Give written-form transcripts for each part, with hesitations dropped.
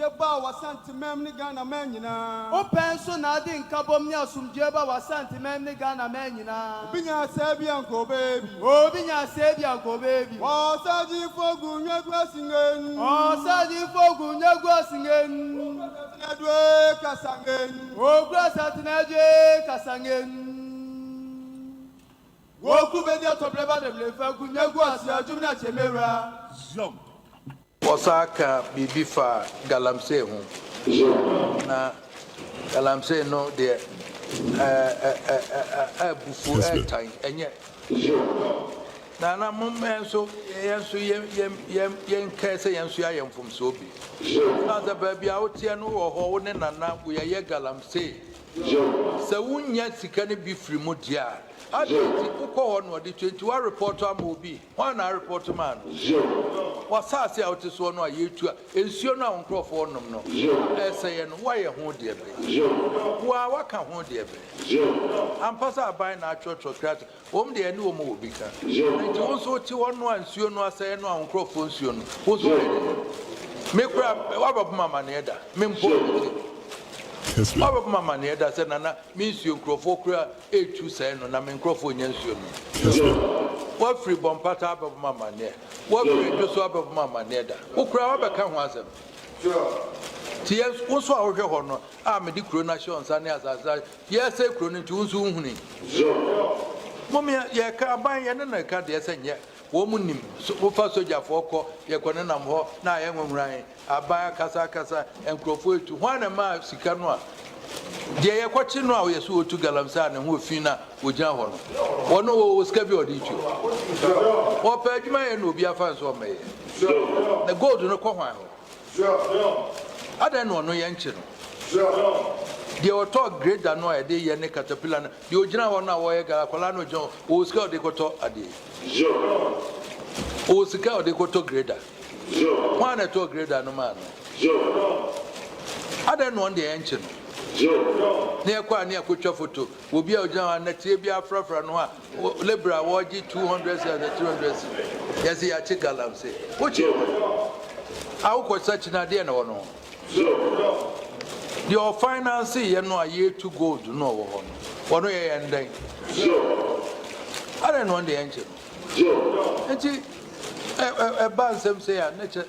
asumdjeba wa santimem ni Ghana menyina. Openso na di nkabom ni asumdjeba wa santimem ni Ghana menyina. Obinya sebi anko baby. Obinya sebi anko baby. Osaji fogu nyegwa singen. Osaji fogu nyegwa singen. Edwe kasangen. Ogwa satinedwe kasangen. Woku bedi atobleba de blefa ku nyegwa si ajumna chemera. Osaka bibifa galamse ho na galamse no de bufu etan enye na mommenso yenso yen kese yenso ayemfom so bi na za ba bia wotie no wo ho ne nana wo ye galamse se wunya sika ne bi firi mu dia adi uko no de 21 report am obi one na report man wasase a wote so no ayetu a ensuo no ankrofo nom no eseye no waye ho de ebe wa waka ho de ebe ampasa aban na atwotwo krat wom de ani wom obi ka nti won so ti won no ansuo no aseye no ankrofo nsuo no wo so me kura wabab mama ne da me mpo Kessben. Mama ne da se nana me nsuo nkrofo kura etu say no na me nkrofo nya nsuo no Kessben. What free bompata abab mama ne what free doso abab mama ne da wo kura wa beka ho asem yes wo so a wo hwe ho no a me di kro na sho nsa ne azaza yes e kro no nti wo nso nhuni mom ye ka ban ye ne na ka de se nye wo munim wo fa soja fo ko ye ko ne nam ho na ye nwumran aban kasa enkrofo etu ho na ma sika no a de ye kwachi no a ye so otu galamsa ne ho fi na ogya ho no wono wo sika bi odi tu wo pa adwuma ye no obi afa nso me na gold no ko hwan ho ada no ye nchi no de oto grader no e de ye ne caterpillar na de ogina ho na wo ye gara kwala no jon wo sika odi koto ade o sika odi koto grader one na to grader no man ada no de ye nchi no ne kwa ne akotwa photo obi a ogina na tie bi afrafra no a lebra wo gi 200 and 300 yes ya chi galamse ochi awu ko search na de na wono your finance ye no aye to gold no wo ho no wono ye enden are no de enche enti ban sem say ya na che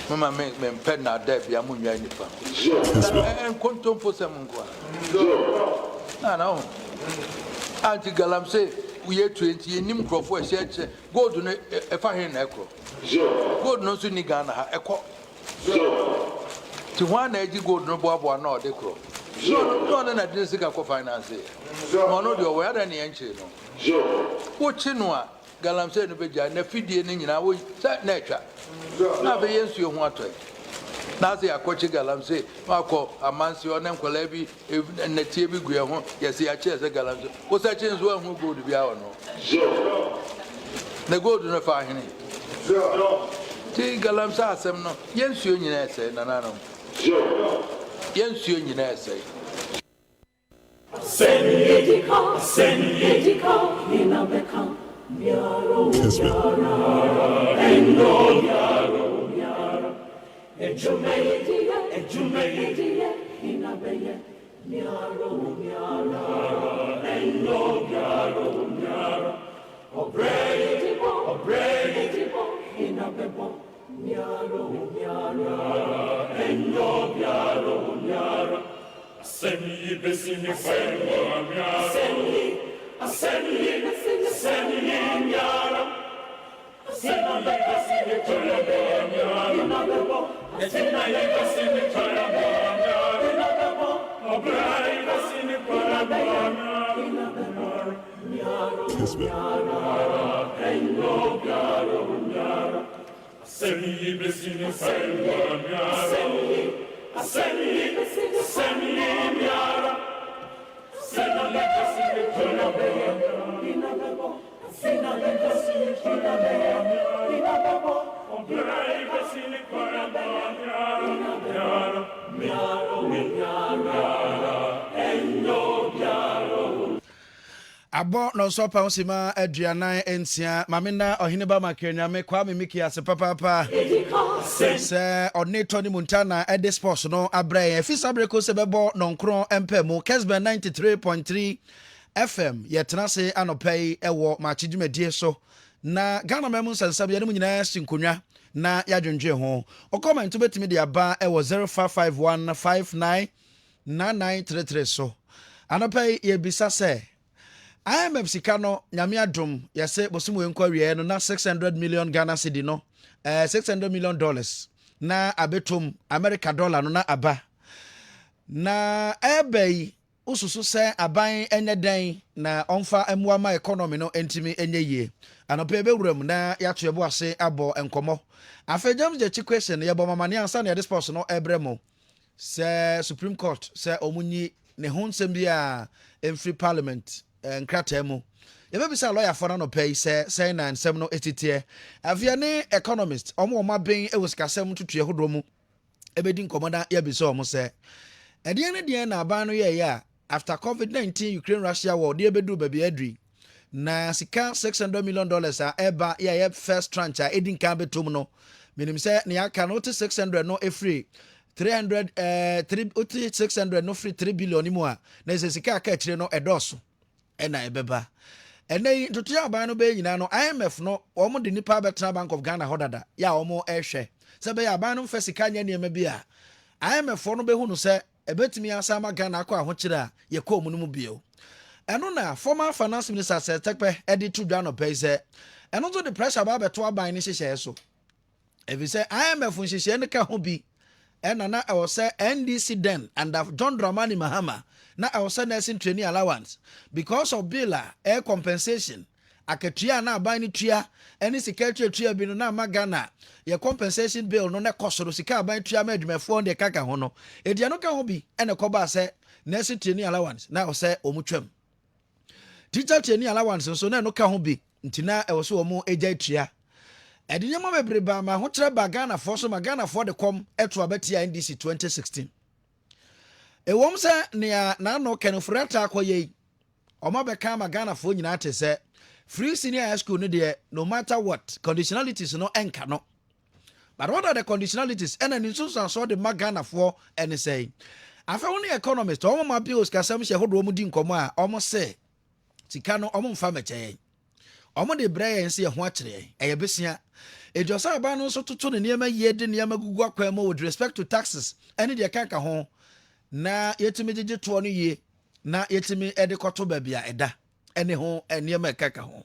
mama me pen na da bia munwa nipa en kontom fo sem ngwa na anti galamse uye 20 yenim krofo e che gold no e fa he na ekro gold no so ni Ghana ha ekọ ti wan na eji gold no boabo na o de kro no na de sika ko finance no no de o ya da ne enche no wo chi no a galamse no beja na fidie ni nyina wo na etwa na be yensu ho atoi na se akochi galamse akọ amansi o na nkola bi na tie bi gu ho yesi ya che se galamse wo sa chi nso ho gold bia o no na gold no fa hene ti galamsa asem no yensuo nyina ese nanano yensuo nyina ese Senidika inabeka miaro endo miaro ejumedia inabeye miaro endo miaro obredi inabebo miaro endo miaro semi besini fengo miaro semi miaro semi besini toyabo miaro semi besini toyabo miaro obredi besini toyabo miaro endo miaro semi besini fengo miaro semi miaro semi besini toyabo Abo no so pa nsima aduanan entia mamena oheneba makenya me kwa me miki ase papa se oneto ni muntana ede sports no abrɛ fisa breko se bebo nonkron empemu Kessben 93.3 FM yetena se anopai ewo Maakye dwumadie so na Ghana memu sansam ye no nyina sinkonwa na yadwendwe ho o comment betimi de aba ewo 0551599933 so anopai ye bisa se IMF Sikano, Nyamia Drum, yase, Bosimu Enquiry, no, na 600 million Ghana cedi no, $600 million. Na abetum, America dollar, no, na aba. Na ebei, ususu se abayin enye den, na onfa emwama economy no, entimi enye ye. Anopebe urem, na yatu yebo ase abo enkomo. Afe James je question, yebo mamani ansa ni adispos no, ebremo. Se Supreme Court, se omunyi, ne hun sembia, free parliament. Nkratemu yebebisa lawyer for no pay say na nsem no etitie afia ne economist omo maben ewosikasem tutue hodomu ebedi nkomoda yebisa omo se ede ne de na aban no ye after COVID-19 Ukraine Russia war de ebedu baby adri na sika $600 million a eba ye first tranche a edin kan betom no minim se ne aka no 600 no efree 600 no free 3 billion mu a na se sika aka kire no edoso ena ebeba ene tutu aban no be nyina no IMF no omo de nipa betra Bank of Ghana hodada ya omo ehwe se be ya aban no fa sika nya niam bia IMF no be hunu se ebetimi asama Ghana akọ ahokire a ye kọ mu no mu bio eno na former finance minister se tekpe edi to dwa no pay se eno so the pressure ba beto aban ni hyehyɛ so ebi se IMF hyehyɛ ne ka ho bi ena na ewo se NDC den and John Dramani Mahama na also nursing training allowance because of bill air compensation aketua na aban ni tua any secretary tua bi no na magana ye compensation bill no na kosoro sika aban tua ma adwumafo de kaka ho no edia no ka ho bi ene koba se nursing training allowance na ose omutwam teacher training allowance so na no ka ho bi ntina e wo so omo eja tua edinya mo bebreba ma ho kire ba Ghana for so ma Ghana for the com eto abetia NDC 2016 ewom se nea na no kenfrata akoye oma beka ma Ghana fo nyina te se free senior high school no de no matter what conditionalities no enka no but what are the conditionalities and an instance so the Ghana for any say afa woni economist oma ma bills kasam hye hodo mu di nkomo a omo se sika no omo mfa meche omo de brɛ yɛn se ho akyere ɛyɛ besia ejosa aba no so toto ne niam yie de niam gugu akwa mo with respect to taxes any de kanka ho na yetimi gege to no yie na yetimi ede koto ba bia eda ene ho eniam ekaka ho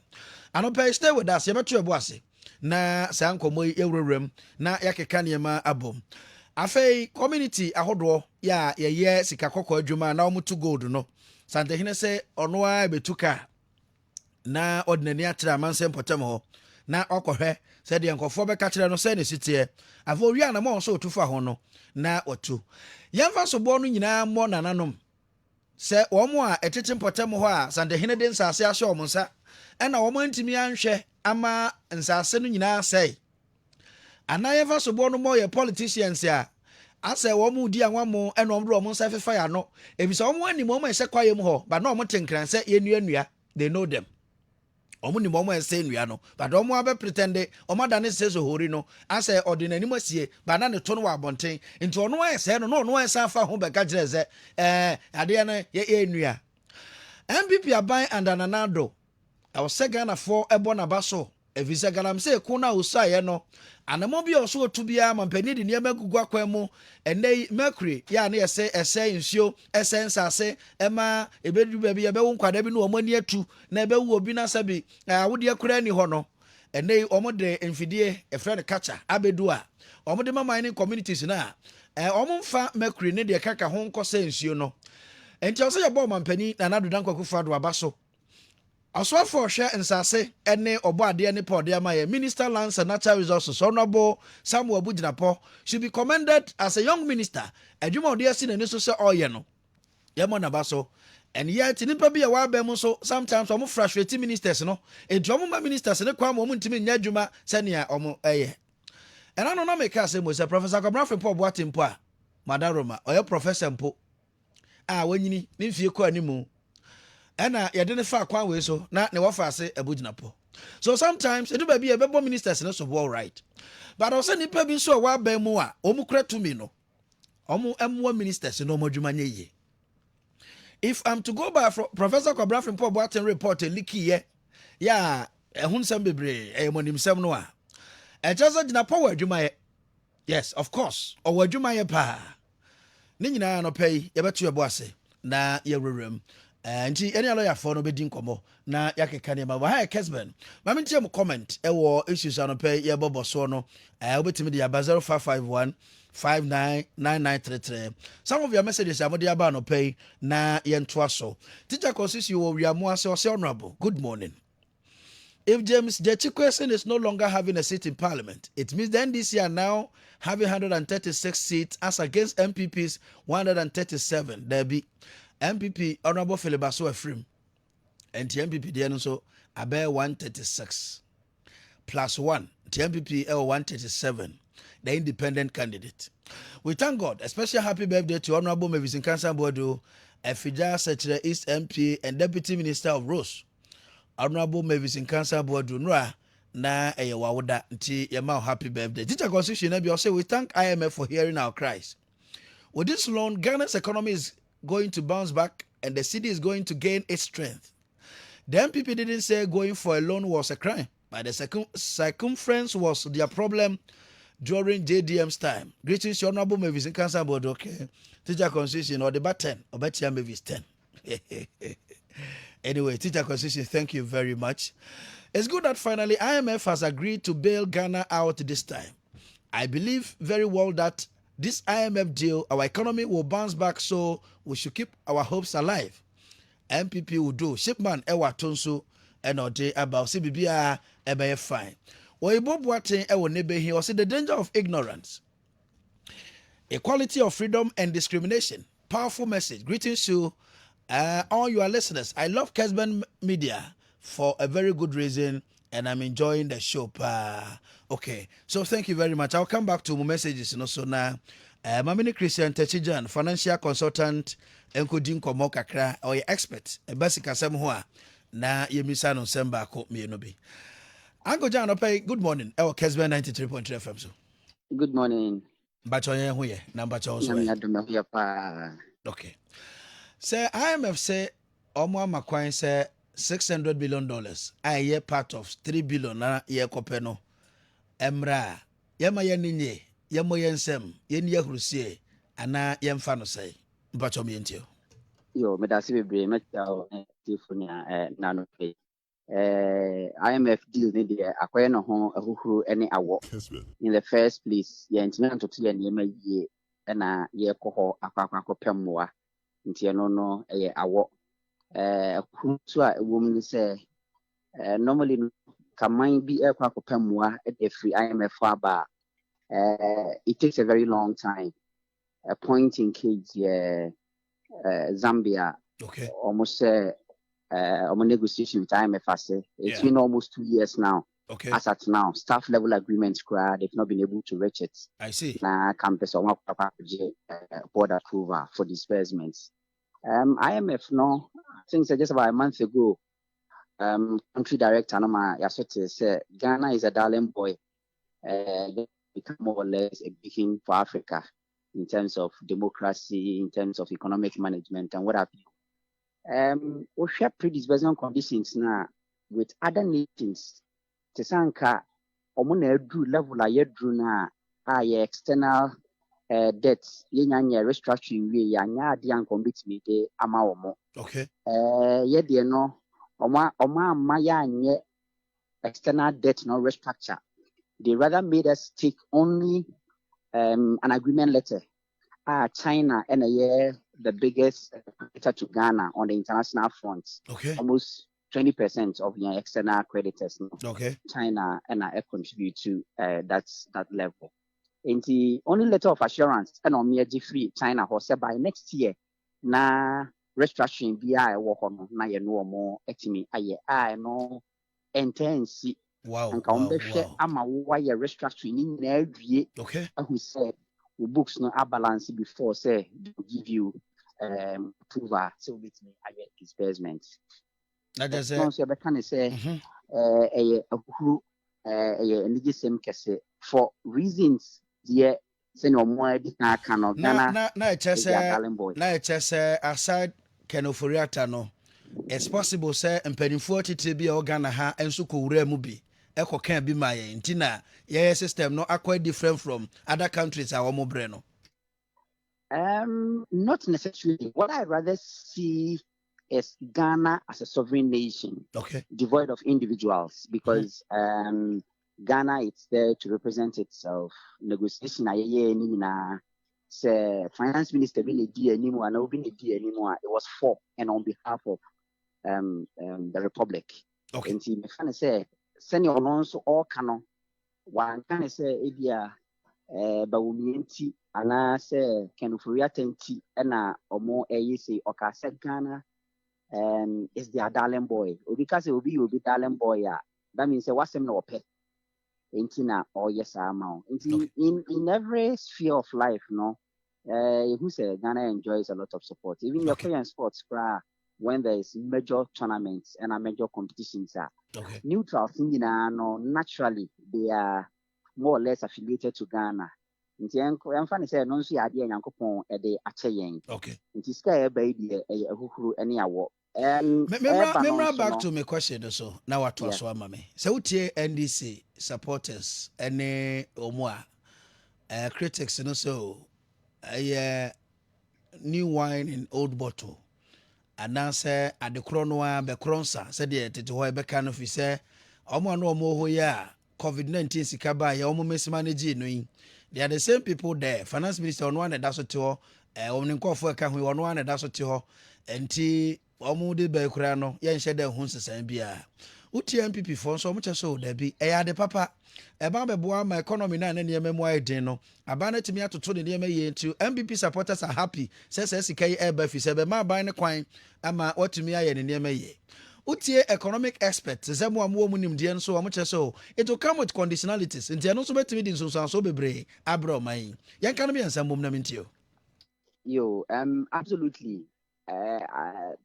anopa stay with us yebeto ebo ase na sa nkomo ewurwuram na yakeka niam abom afei community ahodo ya ye sika kokko adwuma na omutu gold no santehene se ono a betuka na ordinary atra mansem potem ho na okohwe se de nkofo be ka kire no se ne sitie afo wi ana mo so otufa ho no na otu yemfa so bo no nyina mo nananom se omo a etete potem ho a sandehene de nsase ahye omo nsa ena omo antimi anhwe ama nsase no nyina sei ana yemfa so bo no mo ye politicians a ase omo di anwamo ena omo do omo nsa fefa ya no ebisa omo ani mo ehye kwayem ho ba na omo tenkran se yenua they know them omo ni mo ese nua no but omo abe pretend omo da ne seso hori no ase ordinary masie ba na ne to no wa bonten nti ono ese no no ese afa ho be ka kire se ade na ye nua MPP aban andananado awse Ghana for ebo na baso evisa Ghana mse ku na usaye no anamo bi oso otu bia mampani de niam agugu akwan mu ene mercury ya na ese nsio ese nsase ema ebedu ba bi ebewu nkwada bi no omani atu na ebewu obi na sabi awode akura ni ho no ene omode mfidie efre kacha abedu a omode mining communities na omumfa mercury ne de kaka ho nkose nsio no enti oso ye bo mampani na nadu dankwakufa do abaso Aswafo hwe nsase ene obo ade ne pode amaye Minister Lands and Natural Resources Honorable Samuel Bujinapo should be commended as a young minister. Adwuma ode asi na so se oye no. Yemo na baso. And yet nipa bi ya wa ba mu so sometimes omo frustrate ministers no. Edwomo ma ministers ne kwa mo ntimi nya adwuma se ne omo eye. And I no na make say mo se Professor Kwabra Paul Boatimpo a Madam Roma oye professor mpo. Wanyini ne mfie ko animu. ɛna yɛde ne fa kwan wei so na ne wɔfa ase abugyinapo. So sometimes edu baabi a ɛbɛbɔ ministers no so all right, but ɔsɛ nipa bi nso a wɔabɛn mu a ɔmo kura tumi no ɔmo ɛmoa ministers no ɔmo adwuma nyɛ yie. If I'm to go by Professor Kwabra Frimpong Boateng report leaky yɛ ɛho nsɛm bebree ɛyɛ mɔnimsɛm no a ɛkyɛ sɛ gyina pɔ wɔ adwuma yɛ. Yes, of course ɔwɔ adwuma yɛ paa. Ne nyinaa no pɛ yi yɛbɛto yɛbɔ ase na yɛwerɛm. Nti ɛne alɔyafoɔ no bɛdi nkɔmmɔ na yɛakeka nneɛma wɔ ha yɛ Kessben. Ma mentie mu comment ɛwɔ issues a no pɛ yɛbɔbɔ soɔ no wobɛtumi de yɛaba 0551 599933. Some of your messages are mode aba no pay na yɛntoa so. Teacher consists you will say honorable. Good morning. If James Kwarteng is no longer having a seat in parliament, it means the NDC are now having 136 seats as against MPP's 137. There be MPP Honorable Philibaso Efrim and the MPP then so abe 136 plus 1. The MPP 137. The independent candidate. We thank God. Especially happy birthday to Honorable Mavis Nkansa Bodo, Efija Secretary East MP and Deputy Minister of Roads. Honorable Mavis Nkansa Bodo Nra na wawuda nti yema happy birthday. Teacher Constitution Ebi also we thank IMF for hearing our cries. With this loan, Ghana's economy is going to bounce back and the city is going to gain its strength. The MPP didn't say going for a loan was a crime, but the circumference was their problem during JDM's time. Greetings, Honorable Mavis Nkansa Bodo. Okay, Teacher Constitution or the bat 10 or bet Mavis 10. Anyway, Teacher Constitution, thank you very much. It's good that finally IMF has agreed to bail Ghana out this time. I believe very well that this IMF deal, our economy will bounce back, so we should keep our hopes alive. MPP will do. Shipman Ewa Tonso and Ode about CBBA ebe fine. Oyibo Boateng ewo nebe he also the danger of ignorance. Equality of freedom and discrimination. Powerful message. Greetings to all your listeners. I love Kessben Media for a very good reason and I'm enjoying the show. Okay, so thank you very much. I'll come back to my messages. So now, Mamini Christian Techijan, financial consultant, Enkodin Komo Kakra, or your expert, a basic assembly. Na Yemisa no Semba ko me no be. Uncle John, okay, good morning. Our Kessben 93.3 FM. So. Good morning. Bachoye huye, number also. Okay. Say IMF say Omwa Makwan say $600 billion. I ye part of $3 billion na ye kopeno. Emra, yema yeninye, yemo yensem, yenye hrusie, ana yemfa no say. Bacho mi entio. Yo, medasi bebre mecha tifunya nano pay. IMF deal ni de akwai no ho ahuhuru ene awo. In the first place, ye ntina ntoto ye niema yie na ye koho akwakwa pemmoa. Nti no eye awo. Kutu a ewom ni say normally kaman bi akwakwa pemmoa e free IMF aba. It takes a very long time. A point in case Zambia Okay. almost negotiation with IMF. It's been almost 2 years now. Okay. As at now, staff level agreements, they've not been able to reach it. I see. Na campus or board approval for disbursements. IMF no, I think just about a month ago, country director Anoma Yasote said Ghana is a darling boy. They become more or less a beacon for Africa in terms of democracy, in terms of economic management, and what have you. We share pre-disbursement conditions now with other nations. Tesanka, omuna drew level a drew na external debts, yenya restructuring we yanya dian commit me de ama omo. Okay. Ye no oma maya nye external debt no restructure. They rather made us take only an agreement letter. China and the biggest creditor to Ghana on the international front. Okay. Almost 20% of your external creditors. Okay. China and I contribute to that level. And the only letter of assurance and on me free China who said by next year na restructuring BI work on na ye no more etimi I no intense. Wow. And ama wire restructuring in every okay. Who said books no are balanced before say give you approval so with me disbursements. That is No, so I can say a who a same case for reasons dear senior more cannot Ghana just darling boy. na just aside kenoforiata no. It's possible say mpanimfoɔ tete bi a Ghana ha nso kɔwura mu bi ɛkɔ kan bi ma yɛn nti na yɛyɛ system no quite different from other countries a wɔn brɛ no. Not necessarily. What I rather see is Ghana as a sovereign nation, devoid of individuals, because Ghana is there to represent itself. Negotiation say finance minister been anymore, and anymore. It was for and on behalf of the Republic. And see, me can say senior also all canon. One can say ebia bawumienti ana say kenufuriata nti na omo say okase Ghana is their darling boy. Obi ka say obi darling boy that means say wasem na ope. Enti na yes amount. In every sphere of life, no, who say Ghana enjoys a lot of support. Even your Korean sports when there is major tournaments and major competitions neutral thing no naturally they are more or less affiliated to Ghana. Nti I'm funny say no so ade Nyankopon e de ache yen. Nti sky e ba di e huhuru ene awo. Remember back to my question so now what was so mama. So utie NDC supporters any omwa critics no so new wine in old bottle. And now say at the chronoa be cronsa said the to be kind of say omo no omo ho ya COVID-19 sikaba ya omo mes manage no yin. They are the same people there. Finance minister on one that's what to omo nkofo ka ho on one that's what to enti omo de be kura no ye nhye de ho nsesan bia. Uti MPP for so much so there be de papa eba beboa my economy na nneema mu aiden no aba na timi atoto de nneema ye nti MPP supporters are happy say sika ye eba fi say be ma ban ne kwan ama watumi aye ne nneema ye. Utie economic experts zemu amu nim de nso omo so it will come with conditionalities nti eno so betimi di nso so bebre abro man yan kan me ansam mom na mentio yo absolutely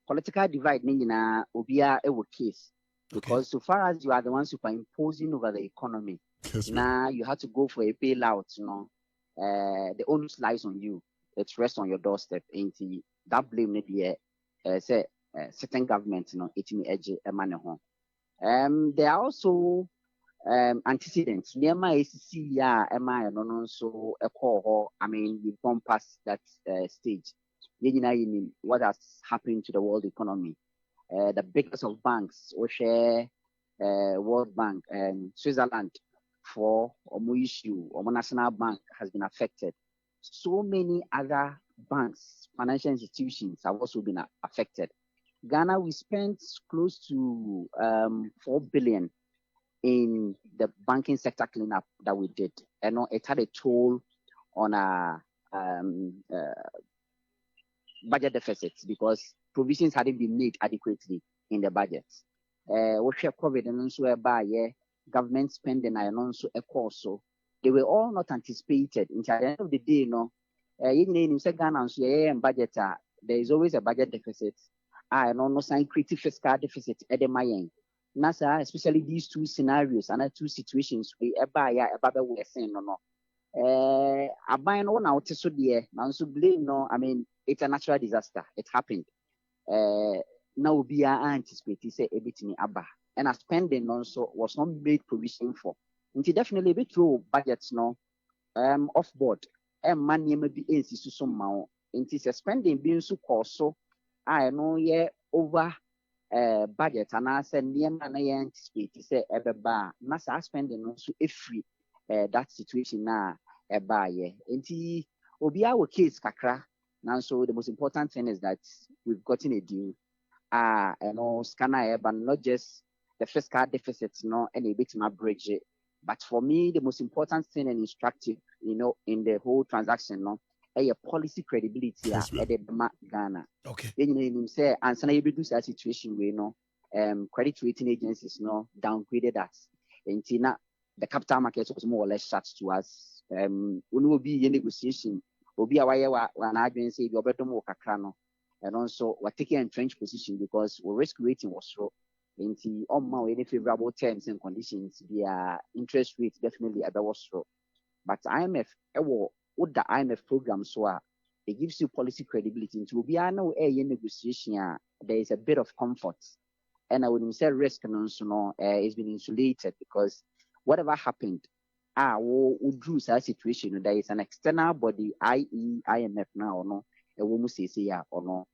political divide ni nyina obia e wo case. Because so far as you are the ones who are imposing over the economy, now you have to go for a bailout, you know. The onus lies on you. It rests on your doorstep. And that blame maybe say certain government, you know, it may edge a man home. There are also antecedents. Near my ACC, so a call. I mean, we've gone past that stage. What has happened to the world economy? The biggest of banks, Oshe, World Bank, and Switzerland for Omo issue, Omo National Bank has been affected. So many other banks, financial institutions have also been affected. Ghana, we spent close to 4 billion in the banking sector cleanup that we did. And it had a toll on our budget deficits because provisions hadn't been made adequately in the budget. What COVID and also government spending and also a course. So they were all not anticipated. Until the end of the day, budget, there is always a budget deficit. I no sign creative fiscal deficit at the Mayan. NASA, especially these two scenarios and two situations we we're saying no. I buy no now so dear. Now so blame no. I mean it's a natural disaster. It happened. Now be anticipated say a bit in Abba. And a spending also was not made provision for. Until definitely be true budgets no off board. And money may be easy to some into spending being so cost so I know over budget and I said near man I anticipate to say ever bar massa spending also if free that situation now a buy until obi our case kakra. Now so the most important thing is that we've gotten a deal scanner but not just the fiscal deficits no and a bit my bridge. But for me the most important thing and instructive in the whole transaction no a policy credibility at the Ghana. Okay. You say and so you do that situation where credit rating agencies downgraded us. And the capital market was more or less shut to us. We will be in negotiation. Will be aware when I say you're better more kakrano. and also we're taking a entrenched position because our risk rating was low. Into on any favorable terms and conditions, their interest rate definitely about low. But IMF, what the IMF program so it gives you policy credibility. Into be no a negotiation. There is a bit of comfort, and I would say risk and also no it's been insulated because whatever happened, we drew such situation. There is an external body, i.e. IMF now, no, a woman says yeah or no,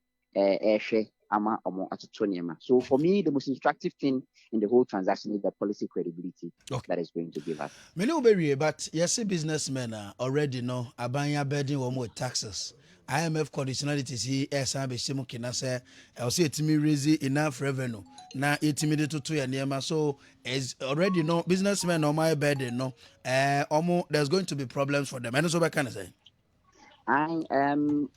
ama omo atotoniema. So for me, the most instructive thing in the whole transaction is the policy credibility that is going to give us. Many will but yes, businessmen already know abanya burden one with taxes. IMF conditionalities he SRB Simu Kina say I'll say it me raise enough revenue. Now it me to your name. So as already know businessmen on my burden no there's going to be problems for them. And so what can I say? I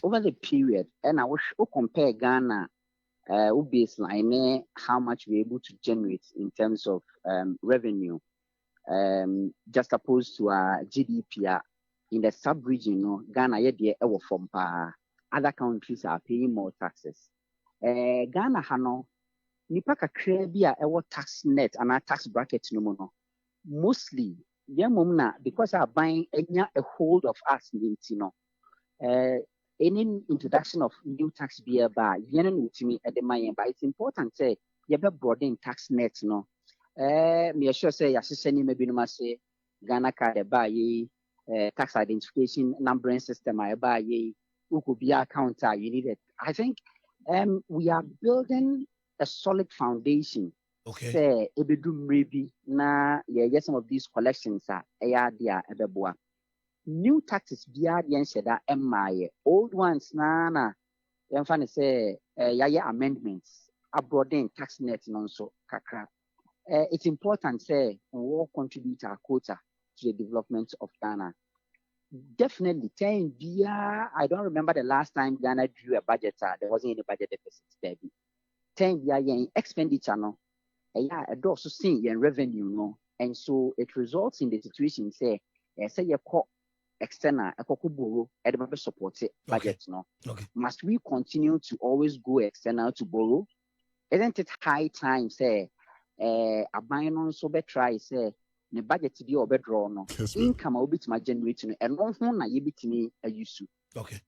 over the period and I wish to compare Ghana baseline how much we're able to generate in terms of revenue just opposed to our GDP in the sub-region, no, Ghana yet from other countries are paying more taxes. Ghana hano nipa kakra bi a tax net and our tax bracket no mo no. Mostly na because our buying a hold of us no. Any introduction of new tax beer by me at the mayan, but it's important say you have broaden tax net no. Me sure say yasiseni maybe no say Ghana card buy tax identification numbering system I buy who could be account you need it. I think we are building a solid foundation. Okay. Say ebedum maybe na yeah some of these collections are dia ebeboa. New taxes bia yen sheda emaye. Old ones na yemfa say amendments abroading tax net non-so kakra. It's important say we all contribute our quota to the development of Ghana. Definitely, 10 years. I don't remember the last time Ghana drew a budget. There wasn't any budget deficit there. 10 years expenditure no. It also seeing your revenue no, and so it results in the situation say you call external borrow at the support budget no. Okay. Must we continue to always go external to borrow? Isn't it high time say a buy on so be try say the budget to be or draw no income will be to my generating and no na you be to me a use. Okay.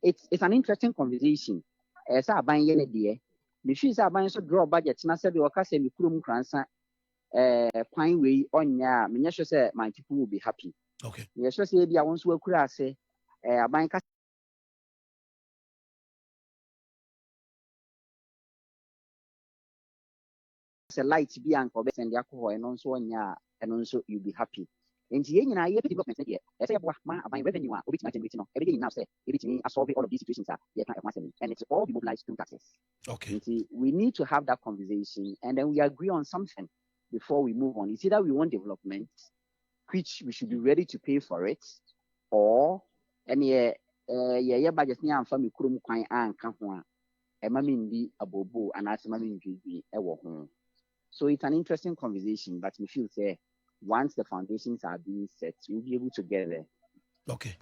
It's an interesting conversation. As I buy any day, the shoes are buying so draw budget. And I said, "You say me krum kransa pine way on ya." Me just say my people will be happy. Okay. Yes, just say I want to work say a bank. A light be uncle and the alcohol and also on ya and also you'll be happy. And the development here, as I my revenue, which my generating everything now say, everything I solve all of these situations are and it's all mobilized through taxes. Okay. We need to have that conversation and then we agree on something before we move on. It's either we want development, which we should be ready to pay for it, or any budget near and family krum kwan and kampwa, a mammy be a bobo and as mammy be a walk home. So it's an interesting conversation, but we feel say once the foundations are being set, we'll be able to get there. Okay.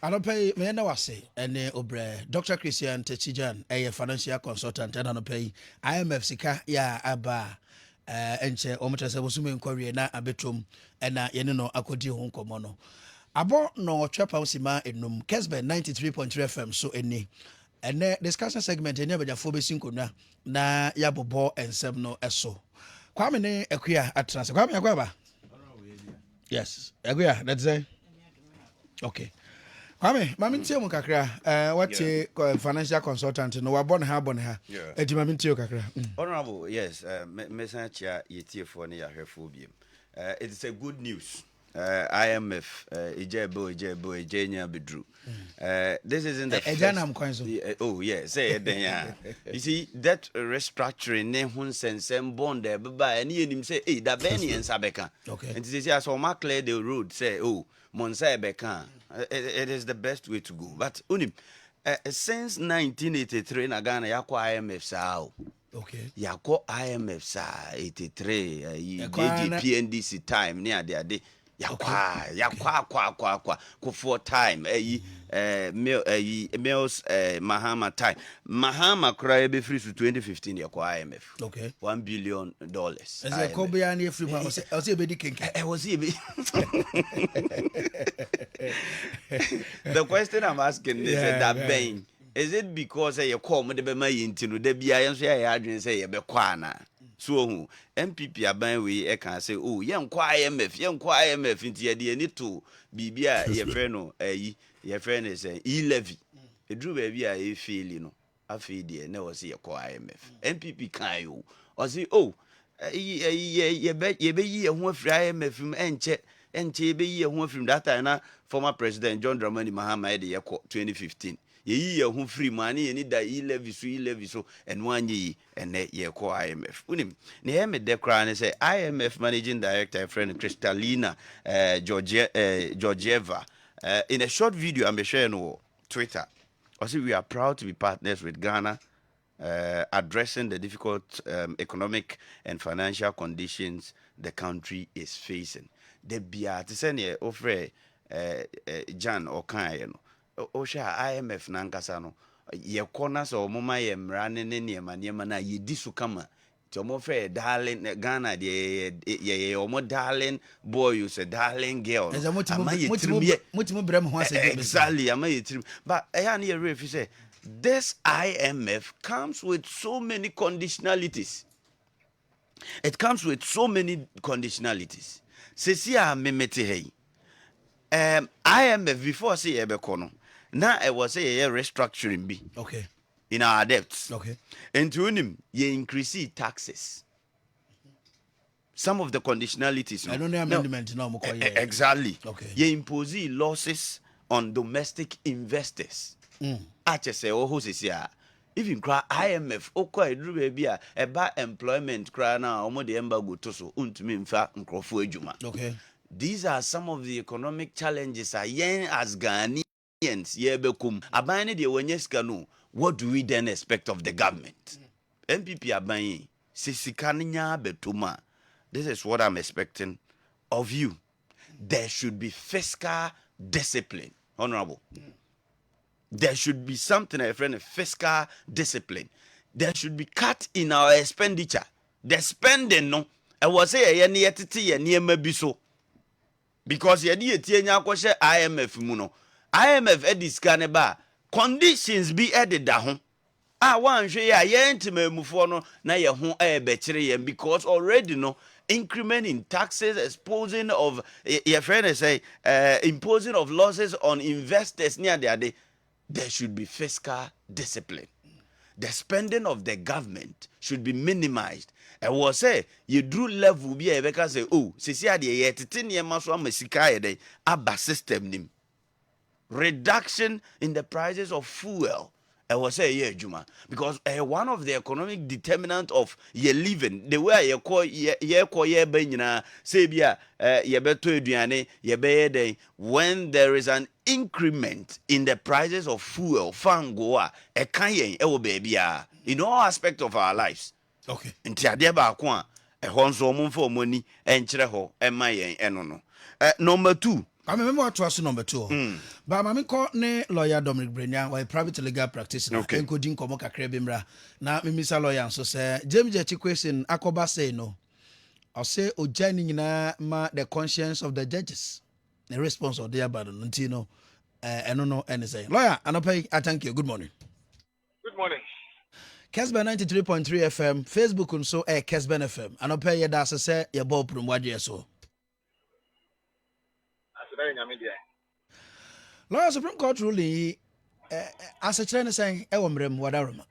I don't pay me no I say and obre Dr. Christian Techijan, a financial consultant, and I don't pay IMF Sika ya aba enche omutase wosume inquiry na abetum na yene no akodi ho nkomo abo no twapa usima enum Kessben 93.3 FM so eni ene discussion segment eni abajafo besin konwa na yabobo ensem no eso kwame ne akua atranse kwame akwaba yes akua that's it okay kwame mami ntie mu kakra wate financial consultant no wabon ha eti mami ntie kakra honorable yes mesachia yetiefo ne yahwefo biem it is a good news IMF ejenya bedru this isn't the first oh yeah say then you see that restructuring ne hun sensem bond e beba ene yenim say eh da ben yen sabeka and say as o ma clear the road say oh monsa ebeka it is the best way to go but unim since 1983 na Ghana yakwa IMF sao okay yakwa IMF sa 83 PNDC time near the day yakwa for time Mills Mahama time Mahama cry be free to 2015 yakwa IMF Okay. $1 billion. As a Kobe and if you was a bit I was here. The question I'm asking is that bang. Is it because you call me the Bema into the BI say I didn't say a bequana? So MPP are buying we can say, oh, young IMF into the need to be your friend, your friend is a levy. A drew baby a feel, you know, I feel dear, never see a IMF. MPP can you or say, oh, ye bet ye be ye one free IMF from and be ye one from that time, former President John Dramani Mahama 2015. Ye who free money and that levy so and 1 year and that year call IMF. Unim near me de crown say IMF managing director friend Kristalina Georgieva in a short video I'm sharing on Twitter. I say we are proud to be partners with Ghana addressing the difficult economic and financial conditions the country is facing. The bia to send ye offer Jan or Kayano. Osha IMF nankasa no ye corner so mama ye mrane ne niema na ye di so kama ti omo fe darling Ghana de ye omo darling boy you say darling girl ama ye mutimu brem ho ase exactly ama ye trim but ya na ye refi say this IMF comes with so many conditionalities. It comes with so many conditionalities. Sesi a memete hey IMF before say ebe kono now I was say restructuring be okay in our debts. Okay. And to him, you increase taxes. Some of the conditionalities. I don't know amendment no. Exactly. Okay. You impose losses on domestic investors. Ache say oh say even cry IMF okwa edru baby eba employment cry na omo de embargo to so untumi mfa nkrofo adwuma. Okay. These are some of the economic challenges yen as Ghanaians yebekum abane de wenye sika no. What do we then expect of the government? MPP abanye sisikanya betuma. This is what I'm expecting of you. There should be fiscal discipline, honorable. There should be something, a friend, fiscal discipline. There should be cut in our expenditure. The spending, no. I was say ye ni etiti ye ni emabiso. Because ye di etienya kwose IMF mu no. IMF ediscan ba conditions be added da ho. One hwe ya ye ntime mufo no na ye ho be kire ye because already no increment in taxes, exposing of your friend say imposing of losses on investors near there should be fiscal discipline. The spending of the government should be minimized. I was say you drew level be a say oh sisi ade ye tete ne ma so amasika ye dey aba system nim. Reduction in the prices of fuel. I was say yeah, Juma, because one of the economic determinant of your living, the way you call ye benyina, say bia ye beto eduane, ye be day when there is an increment in the prices of fuel, fangoa, e kanyen e wo baby in all aspects of our lives. Okay. Nti ade ba ko a e ho nso mo mfa omoni e nkire ho e ma yen eno no. Number 2. I remember what was number 2. But my call ne lawyer Dominic Brenya, why private legal practitioner. Okay. Encoding komo kakre bimra. Na me misa lawyer so say James Jechi question akoba say no. I say ojani nyina ma the conscience of the judges. The response of their bad until no eno no anything. Lawyer, anopai I thank you. Good morning. Good morning. Kessben 93.3 FM, Facebook and so Kessben FM. Anopai ye da say ye ball prum wadye so. Lawyer Supreme Court ruling as a trainer saying ewomrem wadaroma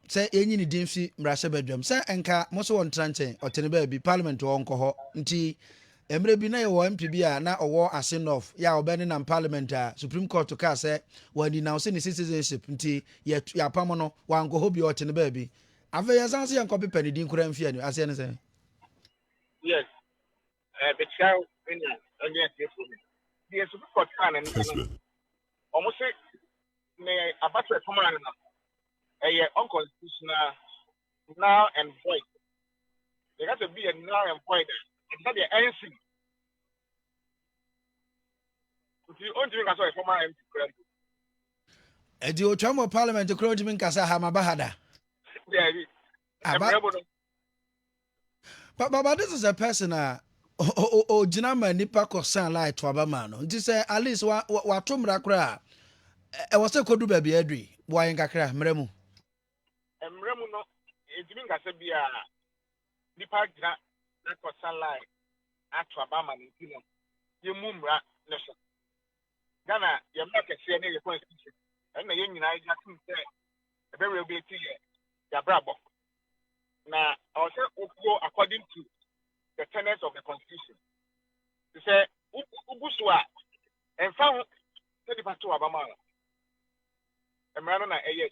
say enyi ni dimfi mrashe bedwam say enka moso won tranche otene bi parliament won ko nti emre bi na ye wo MPB a na owo asin of ya obeni na parliament a Supreme Court ka say wani na say ni citizenship nti ya pamo no wan ko bi otene bi ave ya sanse yan ko be panidin kura mfi ani ase ne say yes the child again the Supreme Court can almost say me about to come on unconstitutional null and void. There has to be a null and void. It's not the anything. The only thing I saw is former MP. Edi otwamo parliament kro ntimi nkasa ha mabahada. Yeah, But this is a person o jinama nipa ko san light to abama no. Nti say at least wa tomra kra e was say kodu ba bi adri. Bo ayen kakra mremu. Mremu no ntimi nkasa bia nipa gira na ko san light ato abama no ntino. Ye mumra no so. Ghana ye make se ne ye constitution. Na ye nyina ya tin say e be regulate ya brabo. Now, also according to the tenets of the constitution. They say, Ubuswa, and found 32 Abama. A man on a year.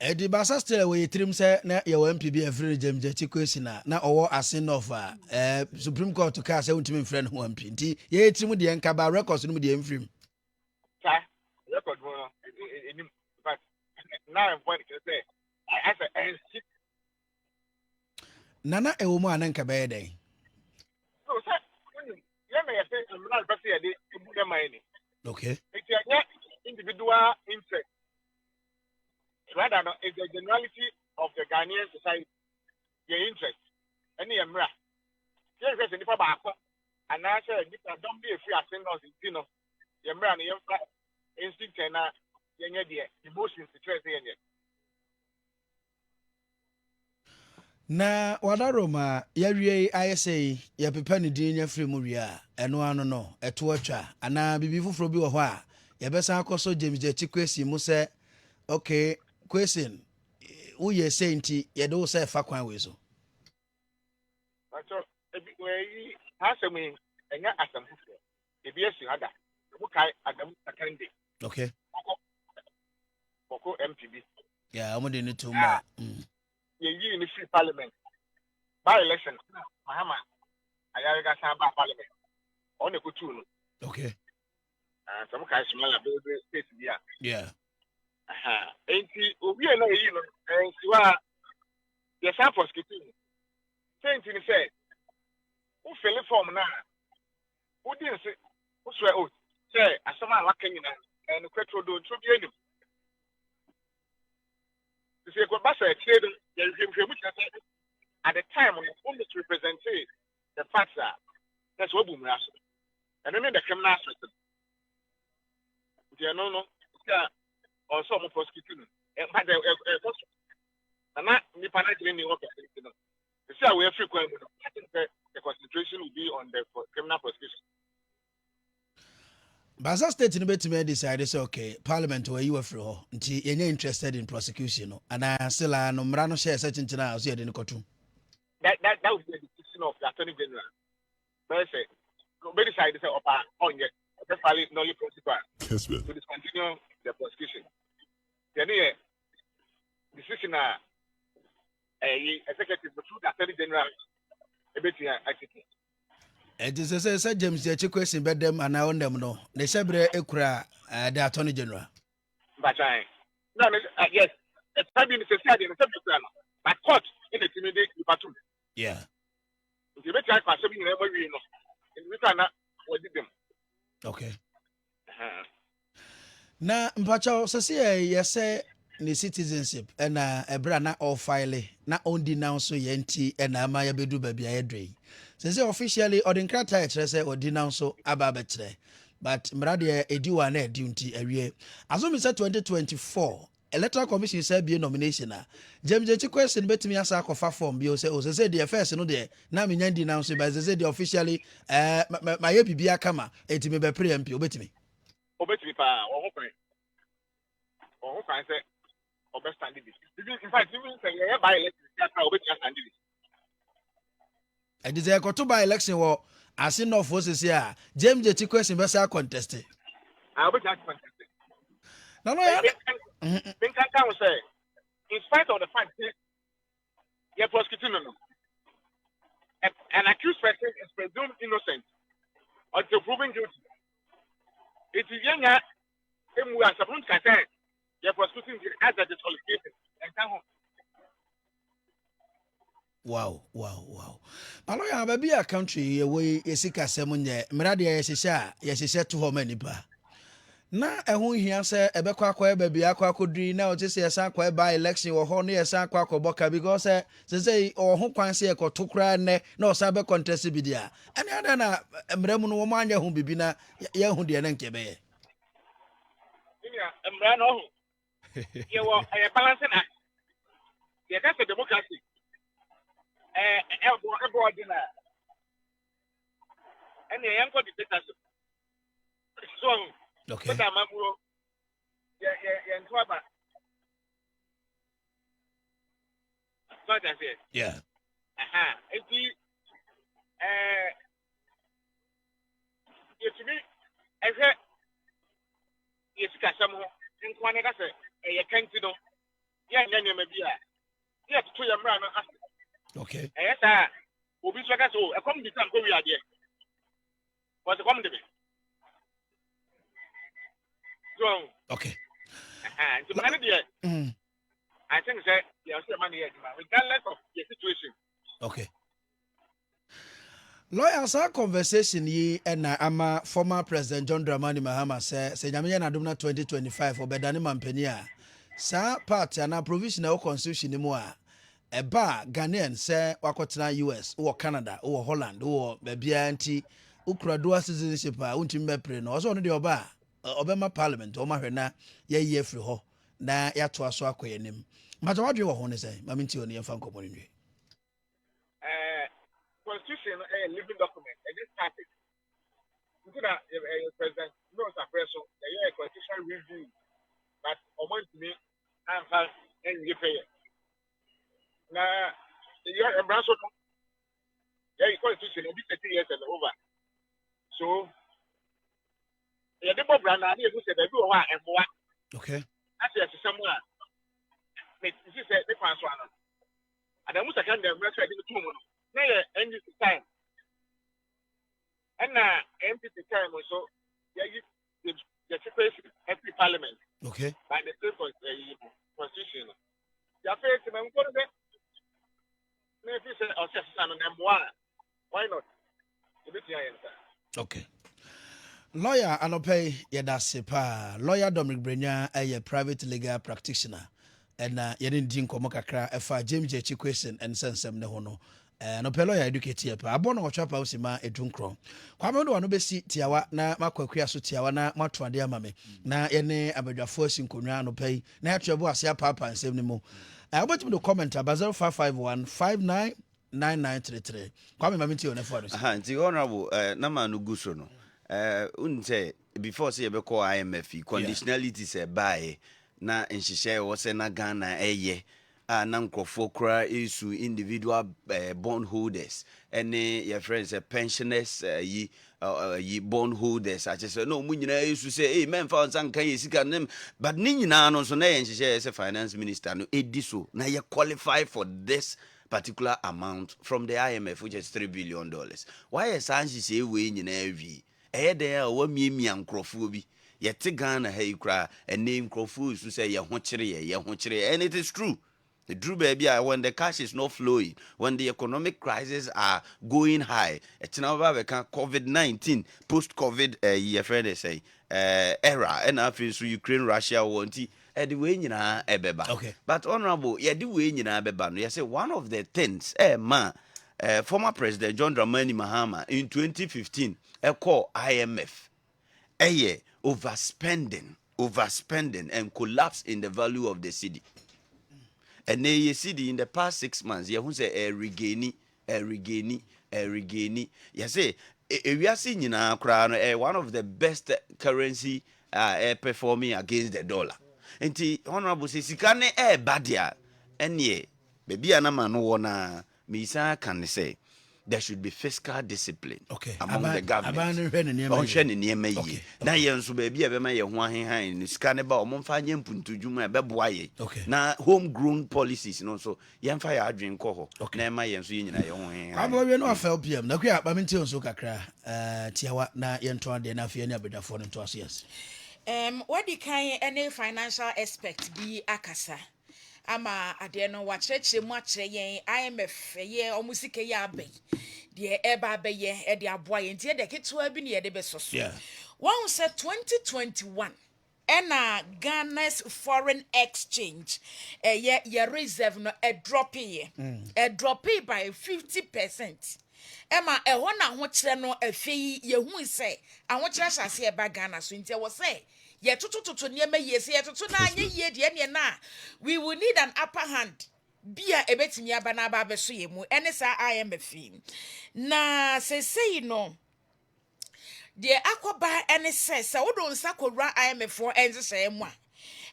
Edi basa still we trim say na your MPB every jam jeti kwesina na owo asin of Supreme Court to cast untimi friend who MP nti ye trim de enka ba records no de emfrim. Sir, record no but now I'm going to say I said Nana e wo mu ananka be den. So sir, you may say I'm not going to say the money. Okay. It's a individual interest. Rather than it's the generality of the Ghanaian society, your interest. Any emra. Yes, there's a different back. And I said, don't be afraid of saying nothing, you know. Your emra and your instinct and your emotions to try to Na wadaroma yawie ayese ya pepa ne din nya free mu wia eno ano no eto atwa ana bibi foforo bi wo ho a ya besa akoso James Jechi kwesi mu se okay question wo ye say nti ye do say fa kwan we so so we asem enya asem foforo ebi esi hada wo kai adam sakande okay boko MPB yeah omo de ne to ma ye in the free parliament by election mahama ayariga san ba parliament on the kutu okay some kind smaller state here yeah enti obi e na yi no ensi wa the sample skipping saint ni say who fill form na who didn't say who swear out say asoma waka nyina and kwetro do nso bi enim say ko ba say trade at the time when only to represent the facts are that's what boom raso and then the criminal system no also more prosecuting but and not the panel in the office you see we are frequent I think the concentration will be on the criminal prosecution. Basa state no betime decide say okay parliament where you were free nti yenye interested in prosecution no ana sila no mra no share certain na so ye de kotu that would be the decision of the attorney general but say nobody decide say opa on yet just finally no principal Kessben. to discontinue the prosecution then decision executive through the attorney general ebetia actually. it is say James Jechi question bedem ana on them no ne sebre ekura the attorney general but no yes it's probably necessary in the subject but court in the intimidate the patrol yeah the better I say we no in we can what did them okay na mpacha so say yes ni citizenship na ebra na all file na on denounce so yenti na ama ya bedu ba bia yedre say officially or the criteria say or denounce so aba betre but mrade ediwa na ediunti awie azumi say 2024 electoral commission say be nomination na James Jechi question betimi asa akofa form bi o say the first no de na menya denounce by say the officially my bibia kama etimi be pre MP obetimi pa o ho kan say understand this. In fact, even say yeah by election, that's how we understand this. I desire to by election war as in of forces here. James Jechi question be say contest. I will not contest. No, Think I can say, in spite of the fact that you're prosecuting an accused person is presumed innocent until proven guilty. It is young, we are supposed to say. You're prosecuting as a disqualification and come home. Wow. Aloya baby a country we yesika semunye mrade yesise to home nipa. Na ehun hia se ebekwa akwa baby akwa akodri na o tese yesa akwa by election wo ho na yesa akwa akoboka because say o ho kwan se ekotokra ne na o sa be contest bi dia. Ene ada na mremu no wo manya hu bibi na ye hu de na nkebe ye. Inia mra no ho. Ye wo balance na. Ye ka se democracy. Everybody na. Ene ye nko dictatorship. So Okay. but amaburo ye ntwa ba. So that's it. Yeah. Enti yetumi ehwe yesika sam ho nkwane ka se ye kanti no ye nya ma bi a ye to ye mra no ase. Okay. Sa obi so ka so e kom di sam ko wi ade was kom de be so Okay. so man dey I think say you say man here regardless of the situation. Okay. Lawyers, our conversation ye and ama former President John Dramani Mahama say nyame na adom na 2025 obedane mampania. Sa part na provisional constitution ni mu a eba Ghanaian say wakotena US or Canada or Holland or bebia anti ukura dual citizenship a untimi bepre no so no de oba obema parliament o mahwe na ye free ho na ya to aso akoyenim. Maja wadwe wo ho ne say maminti oni yemfa nkomo ni. Constitution a living document and this topic. Consider President knows a person the year constitution review but on to me and has and you pay. Now you are a branch of constitution and 30 years and over. So the double brand idea who said the do and what Okay. actually somewhere this is the first one. And I must have done the rest of the 2 months. Now, end this time. And empty time also, the every parliament. Okay. By the state constitution. The affairs in Angola, maybe say, or just son of them, why not? Okay. Lawyer Anope Yadasepa, Lawyer Dominic Brenya, a private legal practitioner. And yɛne din komo kakra ɛfa James Jechi question and sensem ne ho no no pelo ya educate here pa abɔ no ɔtwa pa usima edunkro kwame no wano besi tiawa na makwakua so tiawa na matwade ama me na yɛne abadwafo asinkonwa no pai na yɛtwebo ase apapa nsɛm ne mu abɔtumi do comment aba 0551 599933 kwame mamenti one for no nti honorable na ma no guso no unse before say be call IMF conditionality say buy na nhyehyɛ wɔ sɛ na Ghana ɛyɛ a na nkrɔfoɔ kora isu individual bond holders ɛne your friends pensioners yi bond holders akyɛ sɛ no mu nyinaa isu sɛ memfa nsa nka yɛ sika nem but ne nyinaa no so na yɛ nhyehyɛ sɛ finance minister no ɛdi so na yɛ qualify for this particular amount from the IMF which is $3 billion. Why is saa nhyehyɛ wei nyinaa wi ɛyɛ dɛn a wɔmiamia nkrɔfoɔ bi yet Ghana hey cry a name crowfood to say ya and it is true. The true baby when the cash is not flowing, when the economic crises are going high, it's now COVID-19 post-COVID your friend say era and after so Ukraine Russia want the way you know ebeba. Okay. But honorable yeah the way you know ebeba you say one of the things former President John Dramani Mahama in 2015 call IMF overspending and collapse in the value of the city. And then you see in the past 6 months, you say regain. You say we are seeing one of the best currency performing against the dollar. And the honorable says, "Sikane badia." And ye, baby, anama no wana misa can say. There should be fiscal discipline among the government. Okay. Na yensu baby abema ye ho ahehan ni sika ne ba omfa nye mpuntudwuma beboa ye. Na homegrown policies no so yemfa ya adwen kɔ ho. Na ema yensu nyina ye ho ahehan. Abo we no afel PM na kwa ba menti onso kakra tiawa na yento ade na afie ne abedafo no to aso yes. What the kind any financial aspect be akasa. ama ade no wa kyerɛkyerɛ mu akyerɛ yɛn IMF yɛ omusike yɛ abai de eba abayɛ e de aboa yɛn tie de ketewa bi ne yɛ de beso so one said 2021 ena Ghana's foreign exchange ye reserve no a drop by 50%. Emma ho na ho kyerɛ no afei ye hu say ho kyerɛ hyase e ba Ghana so ntia wo say ye totototo niema ye say ye toto na anye ye de ne na we will need an upper hand bia ebetimi aba na aba beso ye mu ene sa IMF na say no de akoba ene se wo nsa kowura IMF for enze se mu a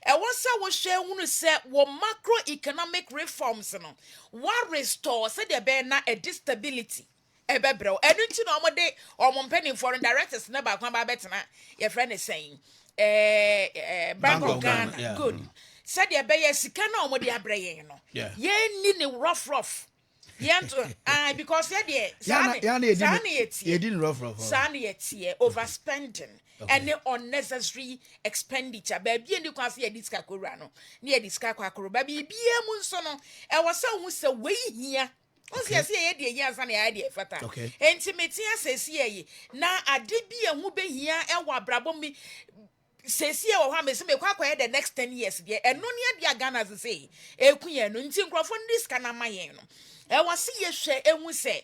e wosa wo hwe hunu se wo macroeconomic reforms no wa restore se de be na a stability ebebrɛ enu nti na omode omompani foreign directors na ba kwa ba betena ye friend is saying Bank of Ghana good said de be ye sika na omode abrɛ yen no ye ni ne rough yanto because ye didn't rough Sani overspending any unnecessary expenditure baby and you can see a disca corano near disca quackro baby be a munsono I was so who say way here. Once I see a years and the idea fata. Okay. Intimate says ye na I did be a mube here and what brabombi says here or Hamis may quack the next 10 years dear and no near the Ghana to say a queen until from this can of my I was see a share and we say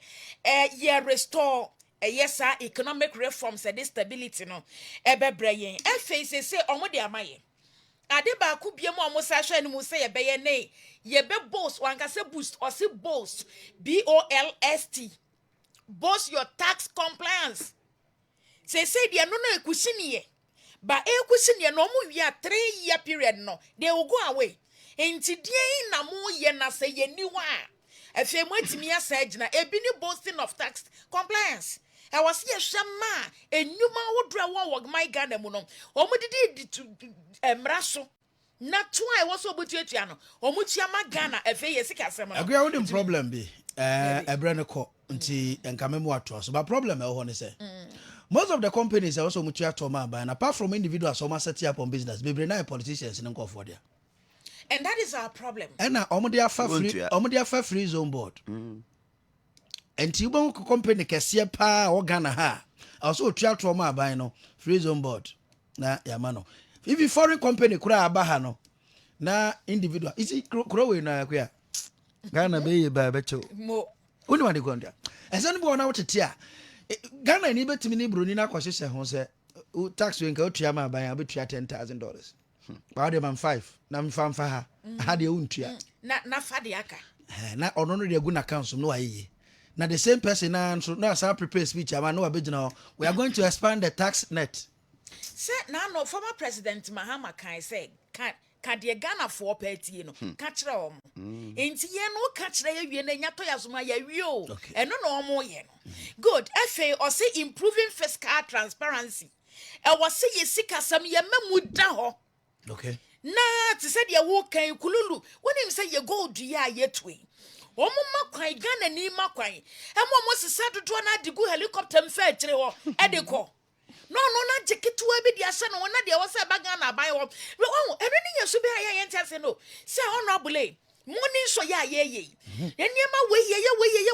ye restore yes sir economic reforms and stability no ebe brayin e face say omo de amaye ade ba ku bia mu omo sa hwe ne mu say ye be ye ne ye be boast wan ka say boost or say boast BOLST boast your tax compliance say de no ekusi ne ba ekusi ne no omo wi a 3-year period no they will go away enti die na mo ye na say ye ni wa efe mo atimi asa agina ebi ni boasting of tax compliance I was here shama enuma wodra wo my Ghana mu no omudidi to emraso na to I was so butuatua no omutua ma Ghana efe yesika asem no agree with the problem be ebrene ko nti enkamemu ato so but problem e ho ne say most of the companies also mutua to ma ban apart from individuals so set up on business be na politicians in nko for there and that is our problem and na omudia fa free zone board and you won't company Kessben pa organa ha. Also trial trauma by no free zone board. Na yamano. If you foreign company kura abaha no. Na individual. Is it crow na kuya? Ghana be ba becho. Mo. Uni wadi kondia. Esa bo na wotetia. Ghana ni betimi ni broni na kwahye ho se tax we nka otua ma ban abetua $10,000. Ba de man 5 na mfa ha. Ha de untua. Na fa de aka. Na ono no de gu na council no aye. Now the same person now as I prepare speech, I know we are going to expand the tax net. Say now no former President Mahama can say can the Ghana for petty no catch them. Ain't ye no catch the you and yato yasuma ya yo and no more yen. Good FA or say improving fiscal transparency. I was say ye sika some ye memuda. Okay. Na to say ye walk can kululu when him say ye go do ya yet way. Omo makwan Ghana ni makwan emo mo sesa dodo na digu helicopter mfa akire ho edeko no na jekitu abi dia se no na dia wo se ba Ghana ban ho eno ni yesu be aye ntase no se honorable money so ya ye eniema we ye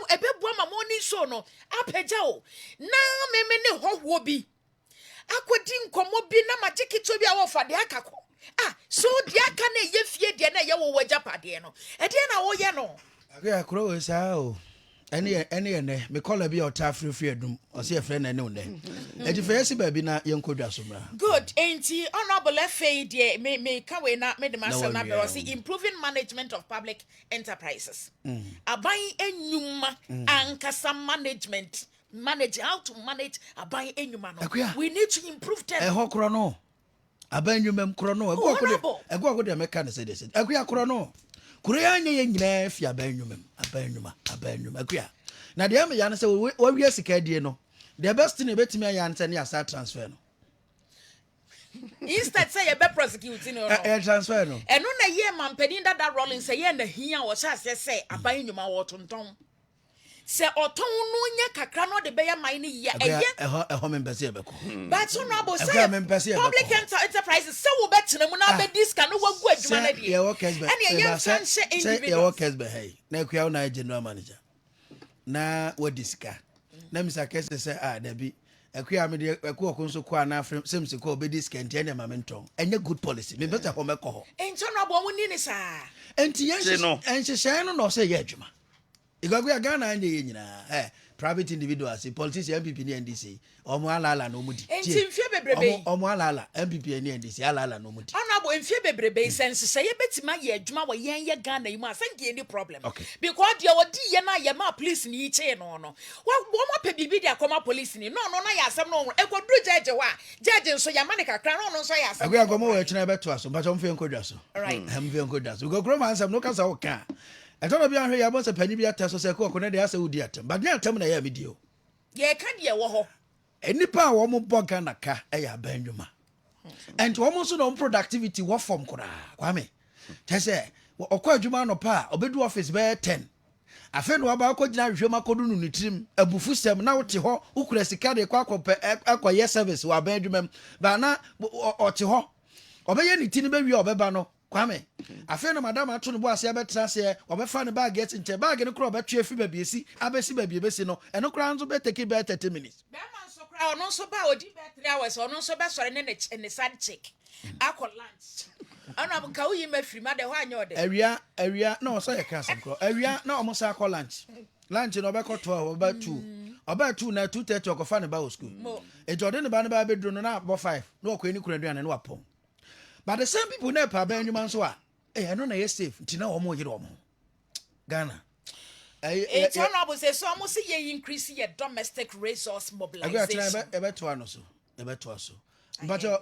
ebebua ma money so no apeja o na meme ne hoho bi akodi nkomo bi na ma jekitu bi a wo fa de akako so de aka na ye fie de na ye wo wajapade no e de na wo ye no yeah, crow is how any me call a be or free adum or see a friend and no name. And if I see baby na young good ain't he honorable FA dear may come away not made the master number or see improving management of public enterprises. A buying a numa and some management manage how to manage a buying a numa. We need to improve them. A whole chrono. A banyum chrono, a go to the mechanic said this. A queer chrono. Korea nye nyina fi abanyum akua na de am yan say we wi sika die no the best thing betimi ayan say na asa transfer no instead say you be prosecute no transfer no eno na ye mampani that rolling say ye na hia wo sha say abanyum a wo tonton se oton no nya kakra no de be ya man ni ya eye ɛhɔ mempɛsɛ yɛbɛkɔ but honorable ɛkora mempɛsɛ public yɛbɛkɔ enterprises se wo betina mu na be diska no wagu adwuma na de yɛwɔ Kessben ɛne ɛyɛ franchise sɛ individuals yɛwɔ Kessben hɛ na akua wo na yɛ general manager na wadi sika na misa kɛsɛ sɛ dabi akua me de Akuoko nso kɔ ana afrem sɛm se kɔ obedi sika ntia ne ma mentɔn ɛnyɛ good policy mempɛsɛ hɔ mɛkɔ hɔ honorable mu ni saa enti yɛnhyehyɛe no na ɔsɛ yɛ adwuma igagua Ghana anya yɛ nyinaa private individuals politician MPP ne NDC omo alala no mudi enti mfie bebrebe omo alala MPP ne NDC alala no mudi honorable mfie bebrebe sense say yebetima ye adwuma wo yen ye Ghana yi mu asanke any problem okay. Because dia wodi ye na ye ma police ni che no wo mo pe bibi dia koma police ni no na ya asem no ekoduru judge wa judge nso ya ma ne kakra no nso ya asem agwa gomo we china beto aso mpa chomfe nkodwa so right mfe nkodwa so go groma ansem no kasa wo ka ɛtɔno bi ahwe ya bo sɛ pani bi ata so sɛ Akuoko ne de asɛ wodi atam ba de atam na ya medio ye ka de wo ho enipa a wo mo bɔ Ghana ka ɛyɛ abandwuma and wo mo so no productivity wo form kora kwame tɛ sɛ ɔkɔ adwuma no pa obedu office bɛ 10 afa no aba akɔ gyina hwehwɛ makodu no nitrim abufu sɛm na wote hɔ ukura sika de kɔ akɔyɛ service wa abandwuma ba na ɔte hɔ ɔbɛyɛ ne tini bɛwie ɔbɛba no kwame afa no madam ato no bo ase abɛtra se ɔbɛfa ne bag get nche bag ne kro ɔbɛtwe fi baabi esi abɛsi baabi bɛsi no ɛno kra nso bɛtake bɛ 30 minutes be man so kra ɔno nso ba odi bɛ 3 hours ɔno nso bɛ sɔre ne sad chick akɔ lunch ana ka wo yi ma firi ma de hɔ anya ɔde awia na ɔsɔ yɛ ka asɛm kro awia na ɔmo sa akɔ lunch no ɔbɛkɔ 12 ɔbɛ 2 na 2:30 ɔkɔfa ne ba wɔ school ejode ne ba bɛduru no na abɔ 5 na ɔkɔ ani kura aduane no wapɔn. But the same people never have any man so. I know na safe. Tina omo yiri omo. Ghana. It's honorable say so almost say increase your domestic resource mobilization. Ebe to ano so. But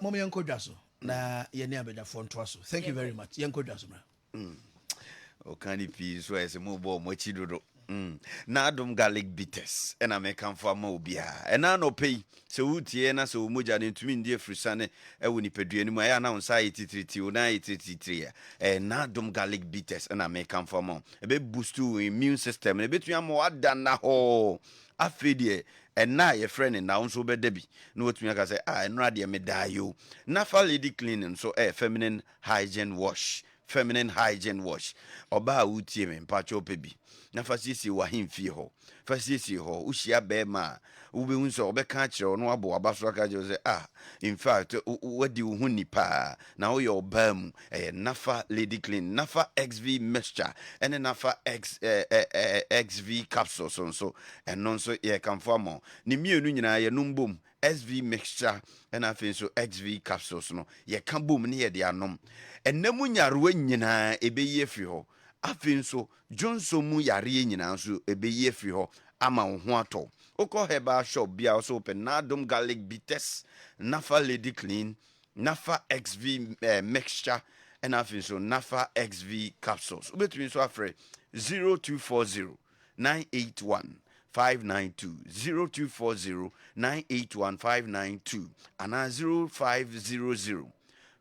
momo yanko dwa so. Na ye ne abeda fo nto so. Thank you very much. Yanko dwa so bra. O kan pi so ese mo bo mo chi dodo. Na adom garlic bitters and American farmer obia and na no pay so utie na so moja ne ntumi ndie frusane e woni pedua ni mu ya na unsa 83 o na 83 na adom garlic bitters and American farmer e be boost immune system e betua mo ada na ho afedie na ye friend na unso be dabi na wotumi aka say enra de me da yo na fa lady cleaning so feminine hygiene wash oba utie me mpacho pebi na fasisi wa himfie ho fasisi ho ushia be ma ube unso obeka kire no abo abaso aka je say in fact wadi wo nipa na wo your bam nafa lady clean nafa xv mixture and nafa xv capsules so and non so ye kan form ni mienu nyina ye numbom SV mixture and afin so xv capsules no ye kan bom ne ye de anom ennamu nyarewa nyina ebeye fi ho afin so Johnson mu yare nyina so ebeye fi ho ama wo ho ato okọ heba shop bia so open na adom garlic bitters nafa lady clean nafa xv mixture and afin so nafa xv capsules ubetumi so afre 0240 981 592 0240 981 592 and 0500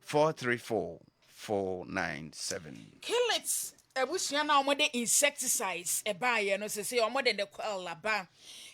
434 497. Kill it. Ebusua na omode insecticides ebaye no se omode de kwalaba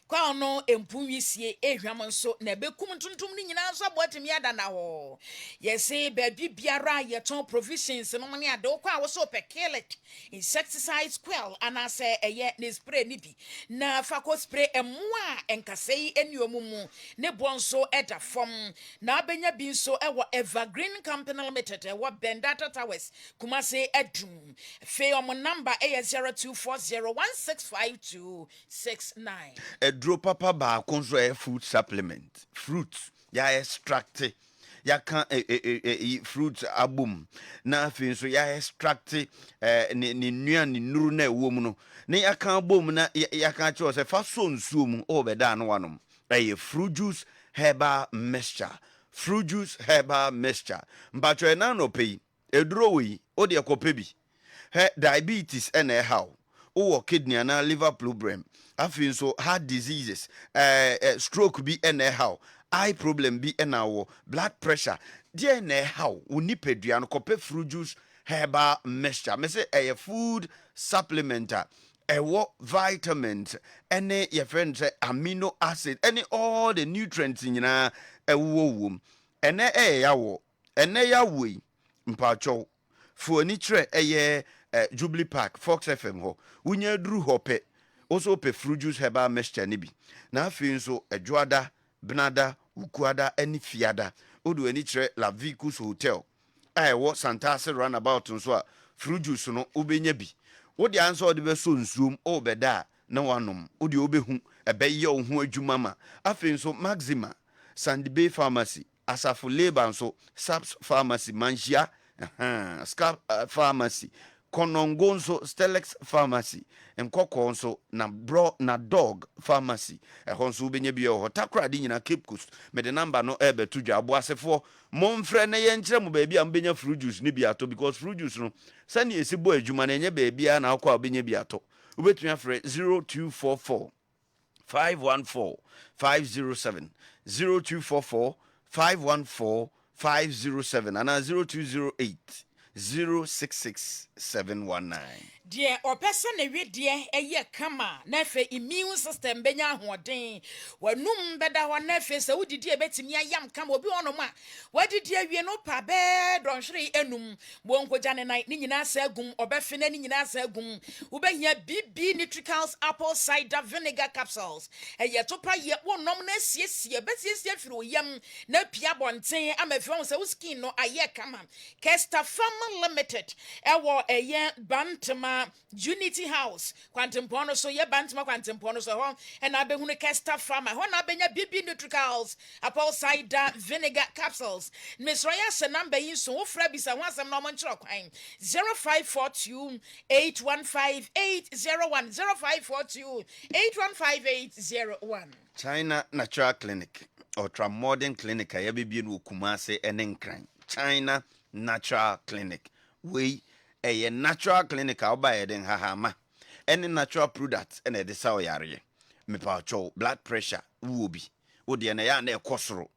kwa no empuwisie ehwam nso na bekum tuntum ni nyina nso abotimi ada na ho yesi baby biara yeton provisions no ne ade kwa wo so pekilet insecticides quell anase eye ne spray ni bi na fako spray emwa enkasei eniomum ne bonso eda fom na abenya bi nso ewo Evergreen Company Limited ewo Bendata Towers Kumase edum fe om number A0240165269 Drop papa ba konso fruit supplement fruit ya extract ya kan fruit abum na afin so ya extract ni nua ni nuru na ewo mu no ne ya kan abum na ya kan che o se fa so nsuo mu o be da no wanom fruit juice herbal mixture mpacho na no pay eduro wi o de ekope bi diabetes and how o kidney na liver problem afin so heart diseases stroke be and how eye problem be and our blood pressure there na how unipadua no kope fruit juice herbal mixture me say a food supplementer ɛwɔ vitamins ɛne your friend say amino acid any all the nutrients nyinaa ɛwɔ wom ɛnɛ yawo ɛnɛ yawo yi mpacho fo ani kyerɛ ɛyɛ Jubilee Park Fox FM ho wonya duru ho pɛ also pe fruit juice herbal mixture ne bi na afei nso adwoada benada ukuada ani fiada odu ani kyerɛ La Vicus Hotel a ɛwɔ Santase runabout nso a fruit juice no wobɛnya bi wode ansa wode bɛso nsuom obɛda na wanom wode wobɛhu ɛbɛyɛ wo ho adwuma ma afei nso Maxima Sandy Bay Pharmacy Asafo Labor nso Saps Pharmacy Manjia Scap Pharmacy Konongo nso Stelex Pharmacy Nkoko nso na Dog Pharmacy ɛhɔ nso wobɛnya bi ɛwɔ hɔ Takra de nyina Cape Coast mede number no ɛbɛto dwa aboasefo momfrɛ na yɛnkyerɛ mo baabi a mbɛnya fruit juice ne bi ato because fruit juice no sani esi bɔ adwuma na ɛnyɛ baabi a na akɔ a wobɛnya bi ato wobɛtumi afrɛ 0244 514 507 0244 514 507 and 0208 066719. Dear or person a read dear a year kama nefe immune system benya hoden wanum beda wa nefe so did ye betimi yam kam obi ono ma what did ye we no pa be don hwere enum bonko jane nai ni nyina sagum obefe na ni nyina sagum ubehia BB Nutricals apple cider vinegar capsules eye topa ye wonom na siesie besiesie firi oyam na pia bonten amafi won se skin no aye kama Kesta Farm Limited ewo eye bantama Unity House Kwantempono so ye bantama Kwantempono so ho and abehunu Kesta Farm ho na benya BB Nutricals apple cider vinegar capsules Misroya se number yin so ofra bisa ho asem no mo nkyere kwan 0542 815801 0542 815801 China Natural Clinic Ultra Modern Clinic ya bibie no Kumase enenkran China Natural Clinic we a natural clinic out by den hahama any natural product and a desaw yare me pacho blood pressure uobi odi na ya na ekosoro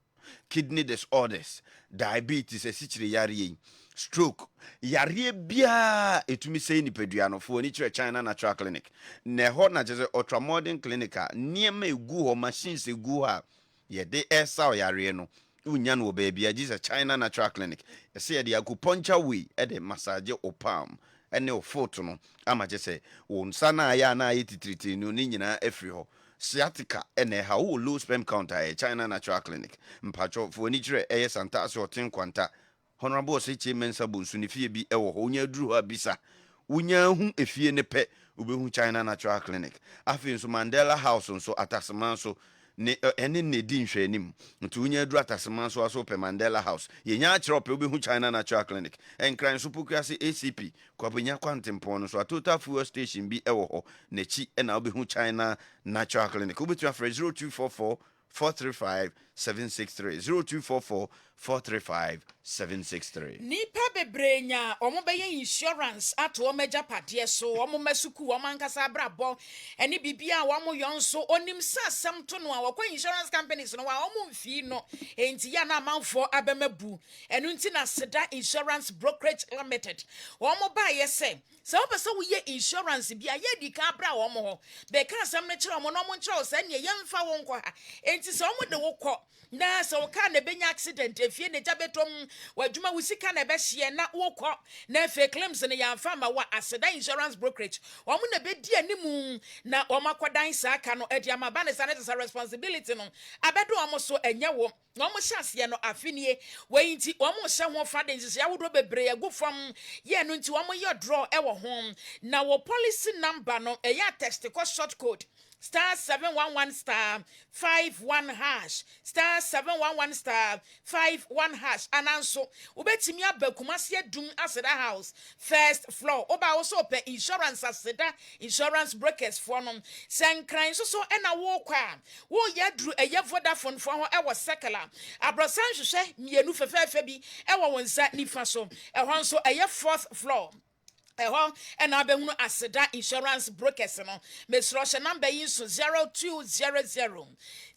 kidney disorders diabetes esichire yare stroke yare bia etumi sei ni pedua no fo ni chere China Natural Clinic na ho na jese ultramodern clinic a niema egu ho machines egu ha ye de esa yare no unya no baby a China Natural Clinic say the acupuncture way e de massage o palm ene o foot no ama je say wo nsa na ya na yetitriti no ni nyina afri ho sciatica ene ha wo low sperm count a China Natural Clinic mpacho fo ni kire e santa so ten kwanta honorable se che mensa bonsu ni fie bi e wo ho nya duru ha bisa unya hu efie ne pe obehu China Natural Clinic afi nso Mandela House nso atasman so ne ene ne di nhwanim nti unya duru atasman so aso pe Mandela House yenya akire pe obehu China Natural Clinic enkran so pokuase ACP kwabenya kwantempon so total fuel station bi ewo ho na chi na obehu China Natural Clinic obetu afre 0244 435 763 0244 435 763 Nipa bebrenya omobeye insurance ato omeja pade so omomasuku omankasa brabo eni bibia wamo yonso onim sasam to no akwa insurance companies no wa omomfi no enti ya na amanfo abemabu enu nti na Seda Insurance Brokerage Limited omoba yese se opese wo ye insurance bia ye di ka bra omo ho be ka asam ne kire omo no mo nkire se ne yemfa wo nkwa ha enti se omo de wo kọ na se wo ka na benya accident efie ne jabetom wadwuma wusika na behye na wo kọ na fe claims ne yamfa ma wa Seda Insurance Brokerage omo na be di animu na omo akwadan sa aka no edi amaba ne sanity responsibility no abedo omo so enye wo na omo hyase no afinie we nti omo hye ho fa de nsi awodo bebre agufam ye no nti omo ye draw e wo ho na wo policy number no eya text ko short code star 711 star 51 hash star 711 star 51 hash ananso ubetimi abakumase adum Aseda House first floor oba also pe insurance Aseda Insurance Brokers for no senkran so ena wo kwa wo yadru eye Vodafone for ho e wo sekala abrosan hwehwe mienu fefefe bi e wo wonsa nifa so e ho nso eye fourth floor Eho and abehunu aseda insurance brokers no mesroshe number yi so 0200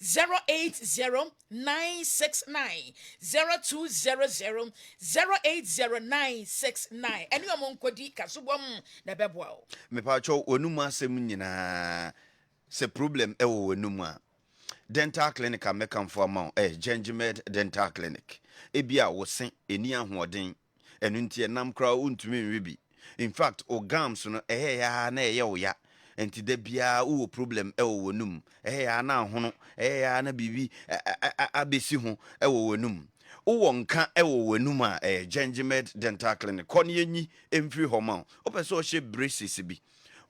080969 0200 080969 eni omonkodi kasubom na beboa me pa cho onuma asem nyina se problem e wo onuma a dental clinic a mekamfo ama Gingimed dental clinic ebia wo sen eni ahoɔden enu ntie nam kra untumi nwibi. In fact, o gams no ya na wo ya. Enti de bia wo problem e wo num. Ya na hono, ya na bibi abesi ho e wo num. Wo nka e wo num a Gingimed dental clinic. Kon yenyi emfiri homa. Opese o hye braces bi.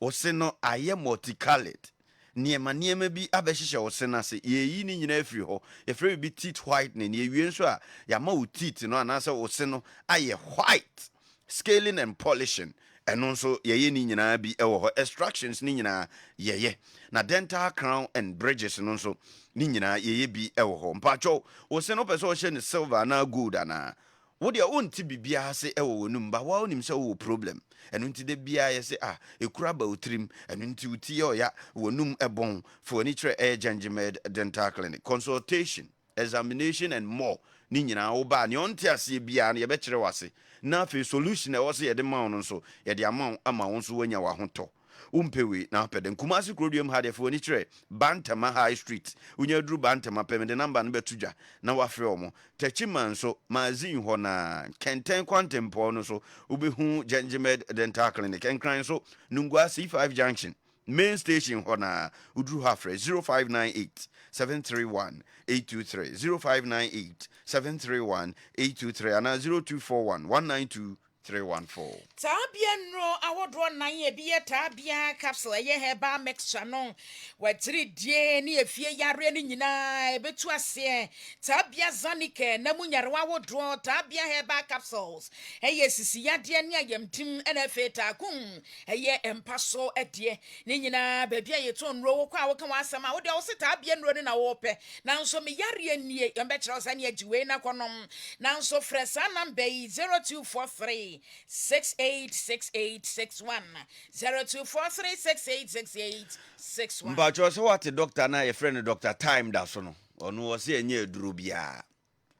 O se no aye multicolored. Niema bi abehye wo se na se yeyi ni nyina afiri ho. Ye frɛ bi teeth whitening. Ye wie nso a ya ma wo teeth no anase wo se no aye white. Scaling and polishing and also ye ni nyina bi ewo ho extractions ni nyina ye na dental crown and bridges no so ni nyina ye bi ewo ho mpacho wo se no person hye ne silver na gold ana wo de onti bibia se ewo wonum ba wa onim se wo problem enu nti de bia ye se ekura ba otrim enu nti uti yo ya wonum ebon for ni tre Gingimed dental clinic consultation examination and more ni nyina wo ba ne onti ase bia na ye be kire wase na fe solution e wo se ye de ma won so ye de ama won so wanya wa hoto umpewe na pede Kumasi Krodium had for ni kire Bantama High Street unya duru Bantama peme de number no betudwa na wa frɛ omo tachiman so mazin ho na kenten kwantempo no so ubehu Gingimed dental clinic enkran so nungwa C5 junction main station ho na uduru ha frɛ 0598 731 823 0598 731 823 and 0241 192 314. Tabia no awodro nan ye bi tabia capsule ye heba mixture no watiri die ni efie yare ni nyina ebetu ase tabia zanike na munyare awodro tabia heba capsules eye sisi yade ni ayemtim na feta kun eye empaso edie ni nyina babia ye to nro wo kwa wo kan wasama wo de wo se tabia nro ni na wo pe nanso me yare ni ye be kire osa ni agiwe na konom nanso fresa number 0243 686861 0243686861. Mbacho so what doctor na your friend Dr. Time da so no. Ono wo se enye eduru bia.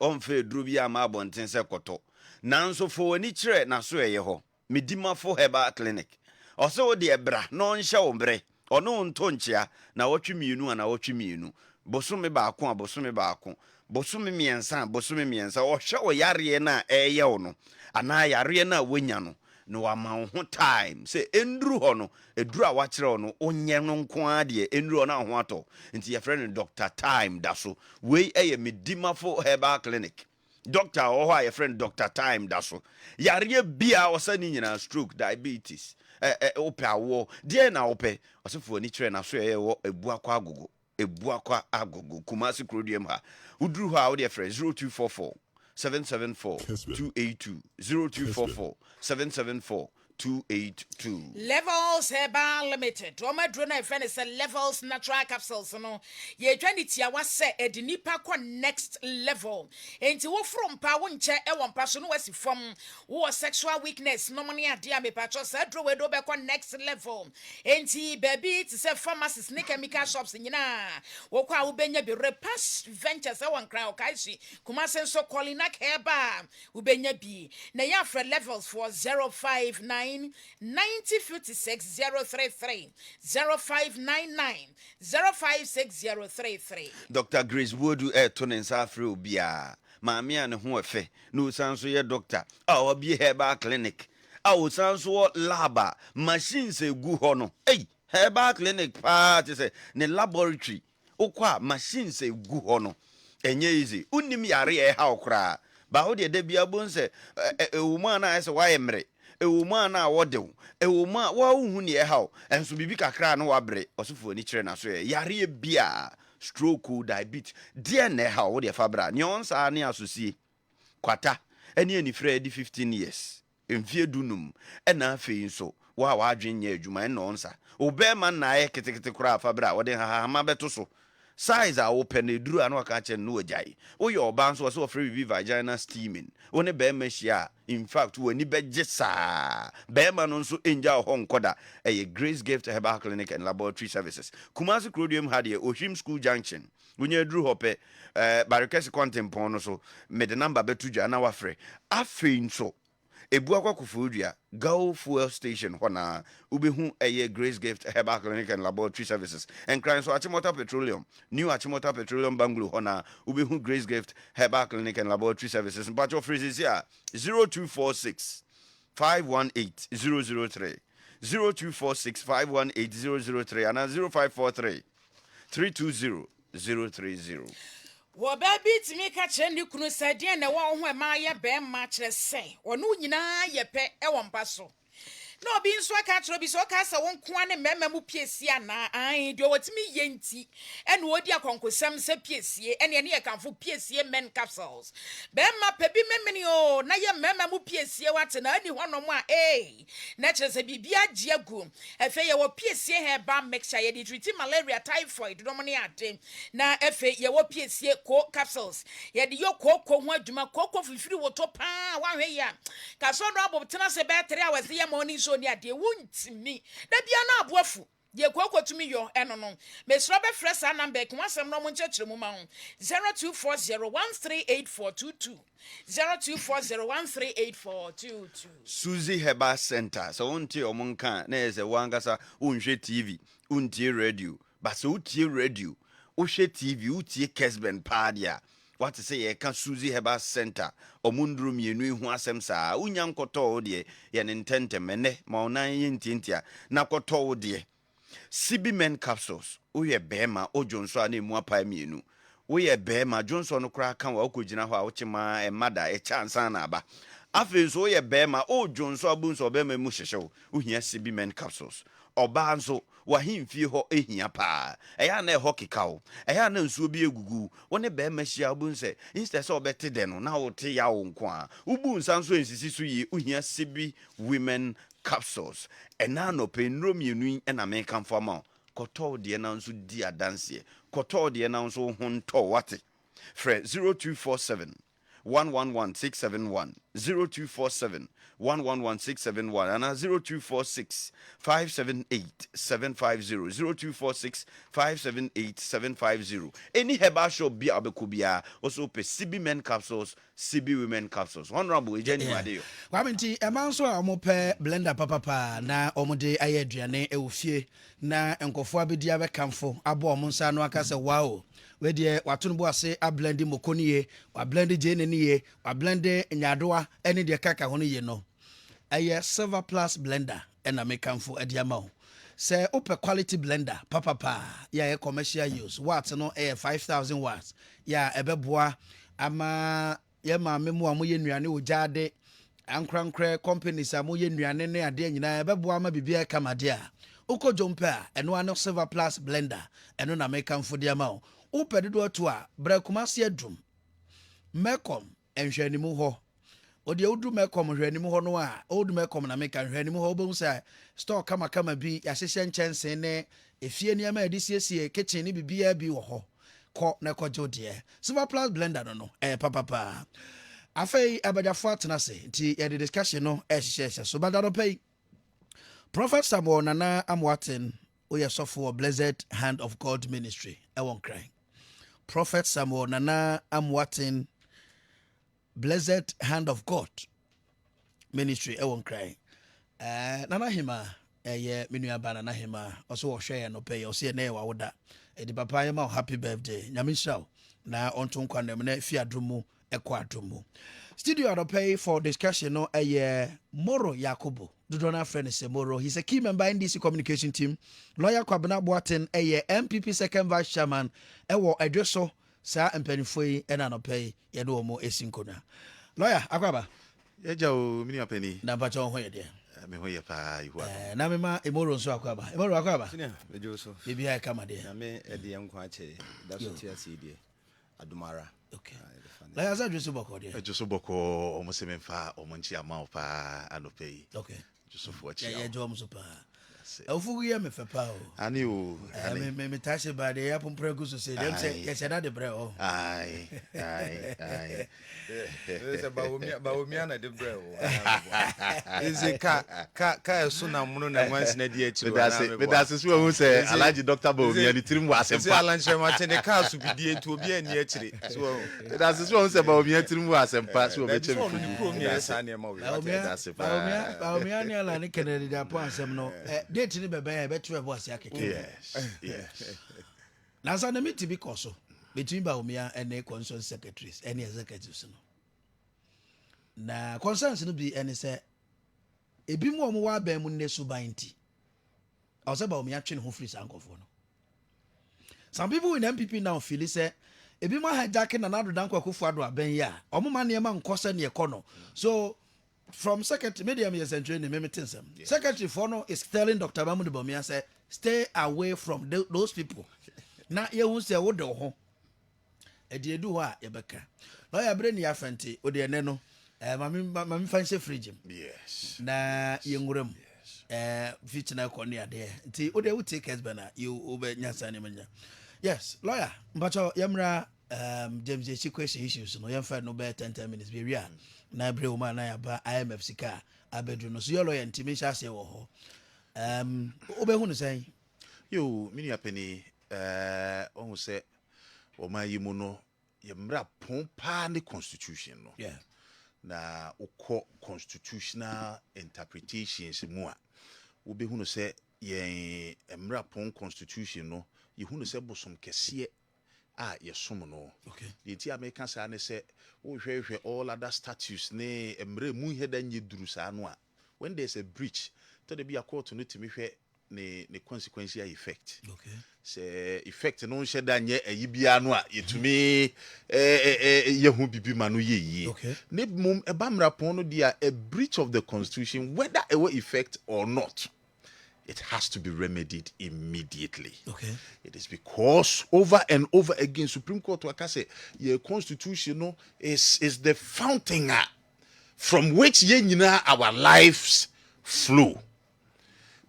Omfe eduru bia ma abonten se koto. Nanso fo wani kire na so eye ho. Medima fo herbal clinic. Ose wo de ebra no nhye wo mbre. Ono nto nchia na wotwe mienu ana wotwe mienu. Bosome baako abosome baako. Bosome miensa wo hwe wo yare na eye wo no. Ana yare na wonya no no ama ho time say enduru ho no eduru a wakire ho no onye no nko ade enduru ho na ho ato nti your friend Dr. Time da so we medimafo herbal clinic doctor ho your friend Dr. Time da so yare bia osani nyina stroke diabetes ope awo de na ope osefo ni kire na so ye wo ebuakwa agogo Kumasi Krodium ha uduru ho a wo de friend 0244 774 282 0244 774 282. Levels Herbal Limited. Roma Drona friend is Levels Natural Capsules. No, ye twenty was set a dinipa next level. Ain't you from power chair one person was from who sexual weakness. No money at dear me patros said draw next level. Ain't he baby to say pharmacies, chemical shops in Yana. Woka Ubenya be repass ventures. I want crowd Kaishi. Kumasen so calling a herba Ubenya be. Naya for levels for 059 9056 033 0599 056033. Dr. Grace Wodu Tonin Safri Obia. Mammy and who efe. No sounds ye doctor. Our be herbal clinic. Our sounds what laba. Machines a good honor. Hey, herbal clinic part say ne laboratory. Okwa machines a good honor. Enye easy. Unim yare e how cra. Ba ho de bia bon say a woman I say why emre. E woman na wodew e woman wa hu ne e haw enso bibi kakra na wabre osofo ni kire na so yare bia stroke diabetes de na e haw wo de fabra ne onsa ne asosie kwata ene ani fra di 15 years emfie dunum e na afei nso wa adwen nya adwuma e na onsa obema na ye ketekete kura fabra wo de ha ma beto so size a open e duru anu aka che no agyae wo ye oba nso so free bi vagina steaming wo ne be machia in fact wo ni begye saa be ma no nso enja ho nkoda e Grace Gift Herbal Clinic and Laboratory Services Kumasi Crodium had ye Ohim School Junction wunye duru hope Barekesi Kwarteng no so me the number betuja na wafre afi nso ebu akwakufudia go fuel station hona ubehu eye Grace Gift Herbal Clinic and Laboratory Services and crime so Achimota Petroleum new Achimota Petroleum Banglu hona ubehu Grace Gift Herbal Clinic and Laboratory Services but your phrases here 0246 518 003 0246 518 003 and 0543 320 030 wo baby timi ka kire ni kunu sadie na wo ho ma ye be ma kire sen onu nyina ye pe e wo mpa so no bi nso aka kire bi so ka sa won koa ne mema mu piesie na an de wotimi ye nti ene odi akonkosam se piesie ene ne ye kanfo piesie men capsules be ma pe bi memeni o na ye mema mu piesie wate na ani honom a na kire se bibia gie agu efe ye wo piesie herba mixture ye di treat malaria typhoid no ne ade na efe ye wo piesie ko capsules ye di yo koko ho adwuma koko fifiri wo to pa wa hwe ya ka so no abotena se be 3 hours ye morning so ni ade wuntimi da bia na aboafu ye kwakotumi yo eno no mesro be fresh number ko asem no mo nchechire mu ma ho 0240138422 0240138422 Suzy Herbal Center so unti omonka na eze wangasa unhwe TV unti radio but so uti radio uhwe TV uti Kessben padia what to say ye kan Suzy Herbal Center omunduru mienu ihu asem saa unya nkoto de ye nintente mene ma onan ye ntintia na koto de CB men capsules uye bema ojonso ana emu apa mienu uye bema jonso no kra kan wa okogina ho a wochema emada e chance na aba afi so uye bema ojonso abunso bema mu hyehyew uhia CB men capsules oba nso wahimfie ho ehia pa eya na eho kekao eya na nsuo bi egugu woni be ma hia obunse instead so obete de no na wote ya wo nko a ubu nsa nso ensisi so yi uhia CB women capsules ena no penro mienu ena me kan fama koto de na nso di adanse koto de na nso ho nto wate fre 0247 111671 0247 111671 and 0246 578 750 0246 578 750 any herbal shop be abekubia also pe CB men capsules CB women capsules honorable Ejeni Madeyo kwamenti emanso a mo pe blender papa na omode ayeduane ewofie na enkofo abedi abekamfo abo omonsa no aka se wow we de watono bo ase a blend mokoniye wa blend jeneniye wa blend nyadoa ene de kaka hono ye no aye silver plus blender ena mekamfo adiama say open quality blender papa ya commercial use watt no 5000 watts ya ebeboa ama ye ma memu amoye nnuane ojade ankrankra companies amoye nnuane ne ade nyina ebeboa ma bibia kamade a ukojompe a eno ano silver plus blender eno na mekamfo diama upedo to a brakumase adum mekom enhwanimu ho odi odu mekom hwanimu ho no a odu mekom na meka hwanimu ho bo say store kama bi ya hyehye nchense ne efie niam a edisiesie kitchen ni bibia bi wo ho ko na kojo de silver plus blender no papa afei abadafo atena se nti ya discussion no hyehye so badaro pay Prophet Samuel Nana Amwaten oyesofo Blessed Hand of God Ministry ewon cry Prophet Samuel Nana Amwaten Blessed Hand of God Ministry ewon cry nana hima minu abana na hima oso wo hwe no pay oso na wa woda edi papa ye ma happy birthday nyamishaw na onto nkwanem na fi adomu ekwa adomu studio adopay for discussion no Moro Yakubu Dudona friend is Moro. He's a key member in DC communication team. Lawyer Kwabena Boaten MPP second vice chairman ewo adreso sa empenifoi enanopay yedo mo esinkona. Lawyer Akwaba Eja o mini apeni na bacho ho yede me ho ye pa ihu na me ma Emoro nso Akwaba senior ejo so bibi ai kama de na me ede enko ache da so tia cd adumara okay la ya za adreso boko de ejo so boko omo se memfa omo nchi ama pa anopay okay Joseph Watch. Yeah, Jom Super. Ofu ye me fe pa o. Ani o. Me tashi ba de ya pum pregu so say dem say yes na de bre o. Ai. Say ba omi na de bre o. Is ka so na muno na wansi na di echi. Me da se so hu say Alhaji Dr. Ba omi ani tirim wa asem pa. Say Alanche ma chene ka so bi di etu obi ani echi. So me da se so hu say ba omi ani tirim wa asem pa so be che me ni ko mi asa na ma we. Ba omi ani ala ni Kennedy da po asem no. Date ni bebe ya betu ebo ase akeke. Yes. Na so na meet bi koso between Baumia and the concerned secretaries any executives no. Na concerns no bi any say ebi mu omo wa ban mu ne suban nti. O say Baumia twe ne ho free sankofo no. Some people in MPP now feel say ebi mu hijack na Nadu Danko Akufo Addo aban ya. Omo ma ne ma nkosa ne ekono. So from secretary medium yes and training meetings secretary for no is telling Dr. Bamudu Bawumia say stay away from those people. Na ye hu say wo de ho e de edu ho a ye beka lawyer bre ni afante o de ne no mami fan se fridge yes na ye ngurem fitina ko ne ade nti o de wo take Kessben na you obe nyasa ne manya yes lawyer mbacho yemra James H question issues no yemfa no be 10 minutes be ria na bre o ma na ya ba IMF sika abedu no so your lawyer ntimi sha se wo ho obehu no say yo mini apeni on say o ma yimu no yemra pon pa ne constitution no yeah na ukọ constitutional interpretations mu a obehu no say ye emra pon constitution no yehu no say bosom kese a yesom no okay the ti American say ne say wo hwehwe all other statutes ne emre mu heda nye duru sa no a when there's a breach to the be a court no timi hwe ne consequential effect okay say effect no nheda nye ayibia no a yetumi yehu bibi ma no yeyi okay ne mum ebamra pon no dia a breach of the constitution whether a effect or not it has to be remedied immediately. Okay. It is because over and over again Supreme Court waka say your constitution is the fountain from which our lives flow.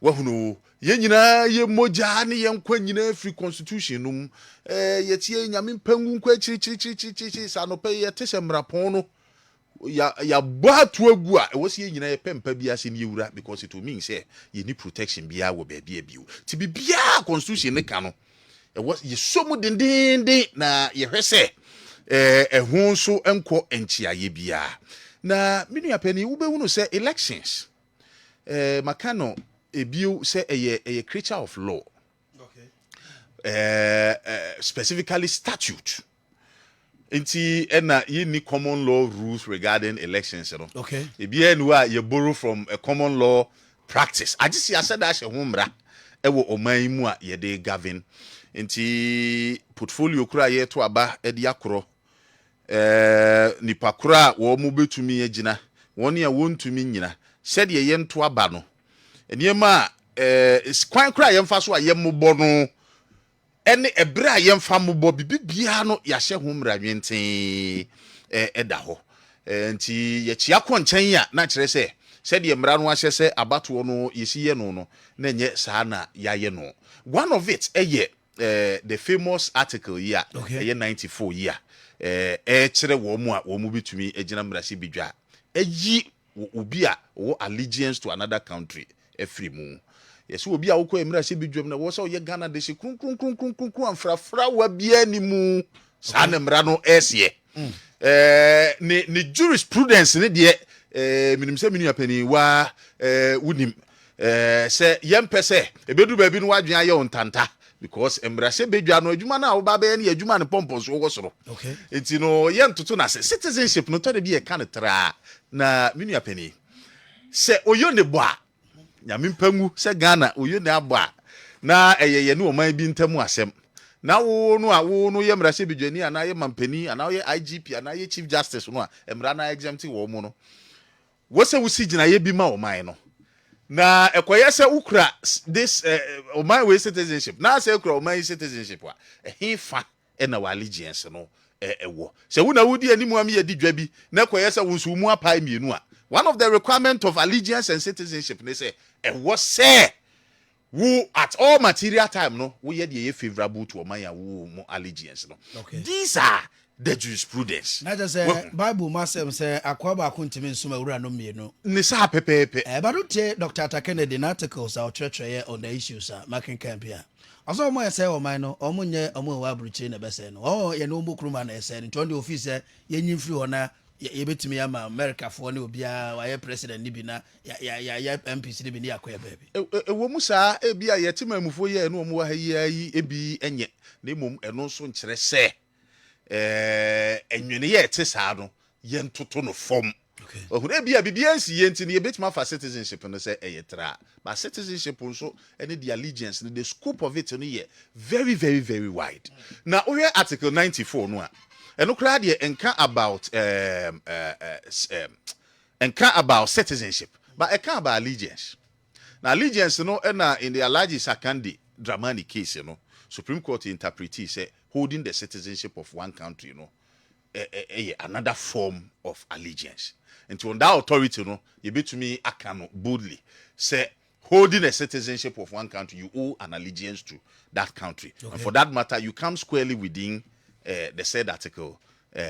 Wahuno ye moja ne ye nkwa nyina free constitution num ye tie nyame mpangu nkwa chiri sanope ye tese mrapon no ya batu agu a wo se nyina ye pempa bia se ne yewura because it will mean say ye need protection bia wo ba bia biu ti bia constitution ne ka no e wo ye somu dendende na ye hwese ehun so enko enchiaye bia na minu apani wo be hu no say elections makano ebiu say a creature of law okay specifically statute. Inti ena ye common law rules regarding elections, you know. Okay. Ebi enwa you borrow from a common law practice. I just said that she humra ewo oman mu a ye de govern. Inti portfolio kura ye to aba e de akoro. Nipa kura wo mu betumi agina. Woni a wontumi nyina. Said ye nto aba no. Eniema kwan kura ye mfa so a ye mmobɔ no. Ene ebra yemfa mobɔ bibia no yahye homra nwenten eda ho nti ye chia kɔnkyɛn a na kyerɛ sɛ sɛde mmra no ahye sɛ abato no yesiye no na nye saa na yaye no one of it the famous article here okay. 94 here kyerɛ wo mu a wo mu bitumi agina mrase bidwa ayi obi a wo allegiance to another country free mu yes obi a wokɔ emira se bidwam na wo sɛ ye Ghana de se krun amfrafra wa bia ni mu sa na mra no ɛsie ne jurisprudence ne de minim sɛ minu apani wa wunim sɛ yempɛ sɛ ebedu ba bi no wadwen aye ontanta because emira se bedwa no adwuma na wo ba ba ne adwuma ne pompons wo soro okay enti no yentoto na sɛ citizenship no to de bi e kan tra na minu apani sɛ oyo ne bo a nyame mpangu se Ghana oyo ne aba na eyeye ne oman bi ntamu asem na wo no ye mrase bidwani ana ye mampani ana ye IGP ana ye Chief Justice no a emra na exempt wo mu no wo se wo si gina ye bi ma oman no na ekoye se ukra this oman we citizenship na se ukra oman citizenship a he fa na wa allegiance no ewo se wo na wodi animu am ye di dwa bi na koye se wo nso mu apai mienu a one of the requirement of allegiance and citizenship they say ewo se wo at all material time no wo ye de favorable to oman ya wo mo allegiance no. These are the jurisprudence. Na just say Bible masem say akwaba akuntimi nsuma wura no mienu. Ni sa pepepe. But do Dr. Kennedy articles our church on the issues making camp here. Also mo say o man no omo nye omo wa bruchi na bese no. Oh ye no mbo kruma na ese no the office ye nyimfiri ho na ye betimi ya ma America fo ne obia wa ye president ni bi na ya MPC ni bi ni akoya baby. Ewo mu sa e bia ye timamufo ye no omo wa ha yi ebi enye na mom eno so nkire se enwene ye te saa no ye ntoto no fom. Ohun bia bibia nsi ye ntini ye betima for citizenship no say eyetra. But citizenship also any the allegiance the scope of it no ye very very very wide. Now we article 94 no a eno kra de enka about citizenship but enka about allegiance. Now allegiance no na in the Alhaji Sakande Dramani case no Supreme Court interpretee say holding the citizenship of one country another form of allegiance. And to that authority no you be to me akano boldly say holding a citizenship of one country you owe an allegiance to that country. And for that matter you come squarely within the said article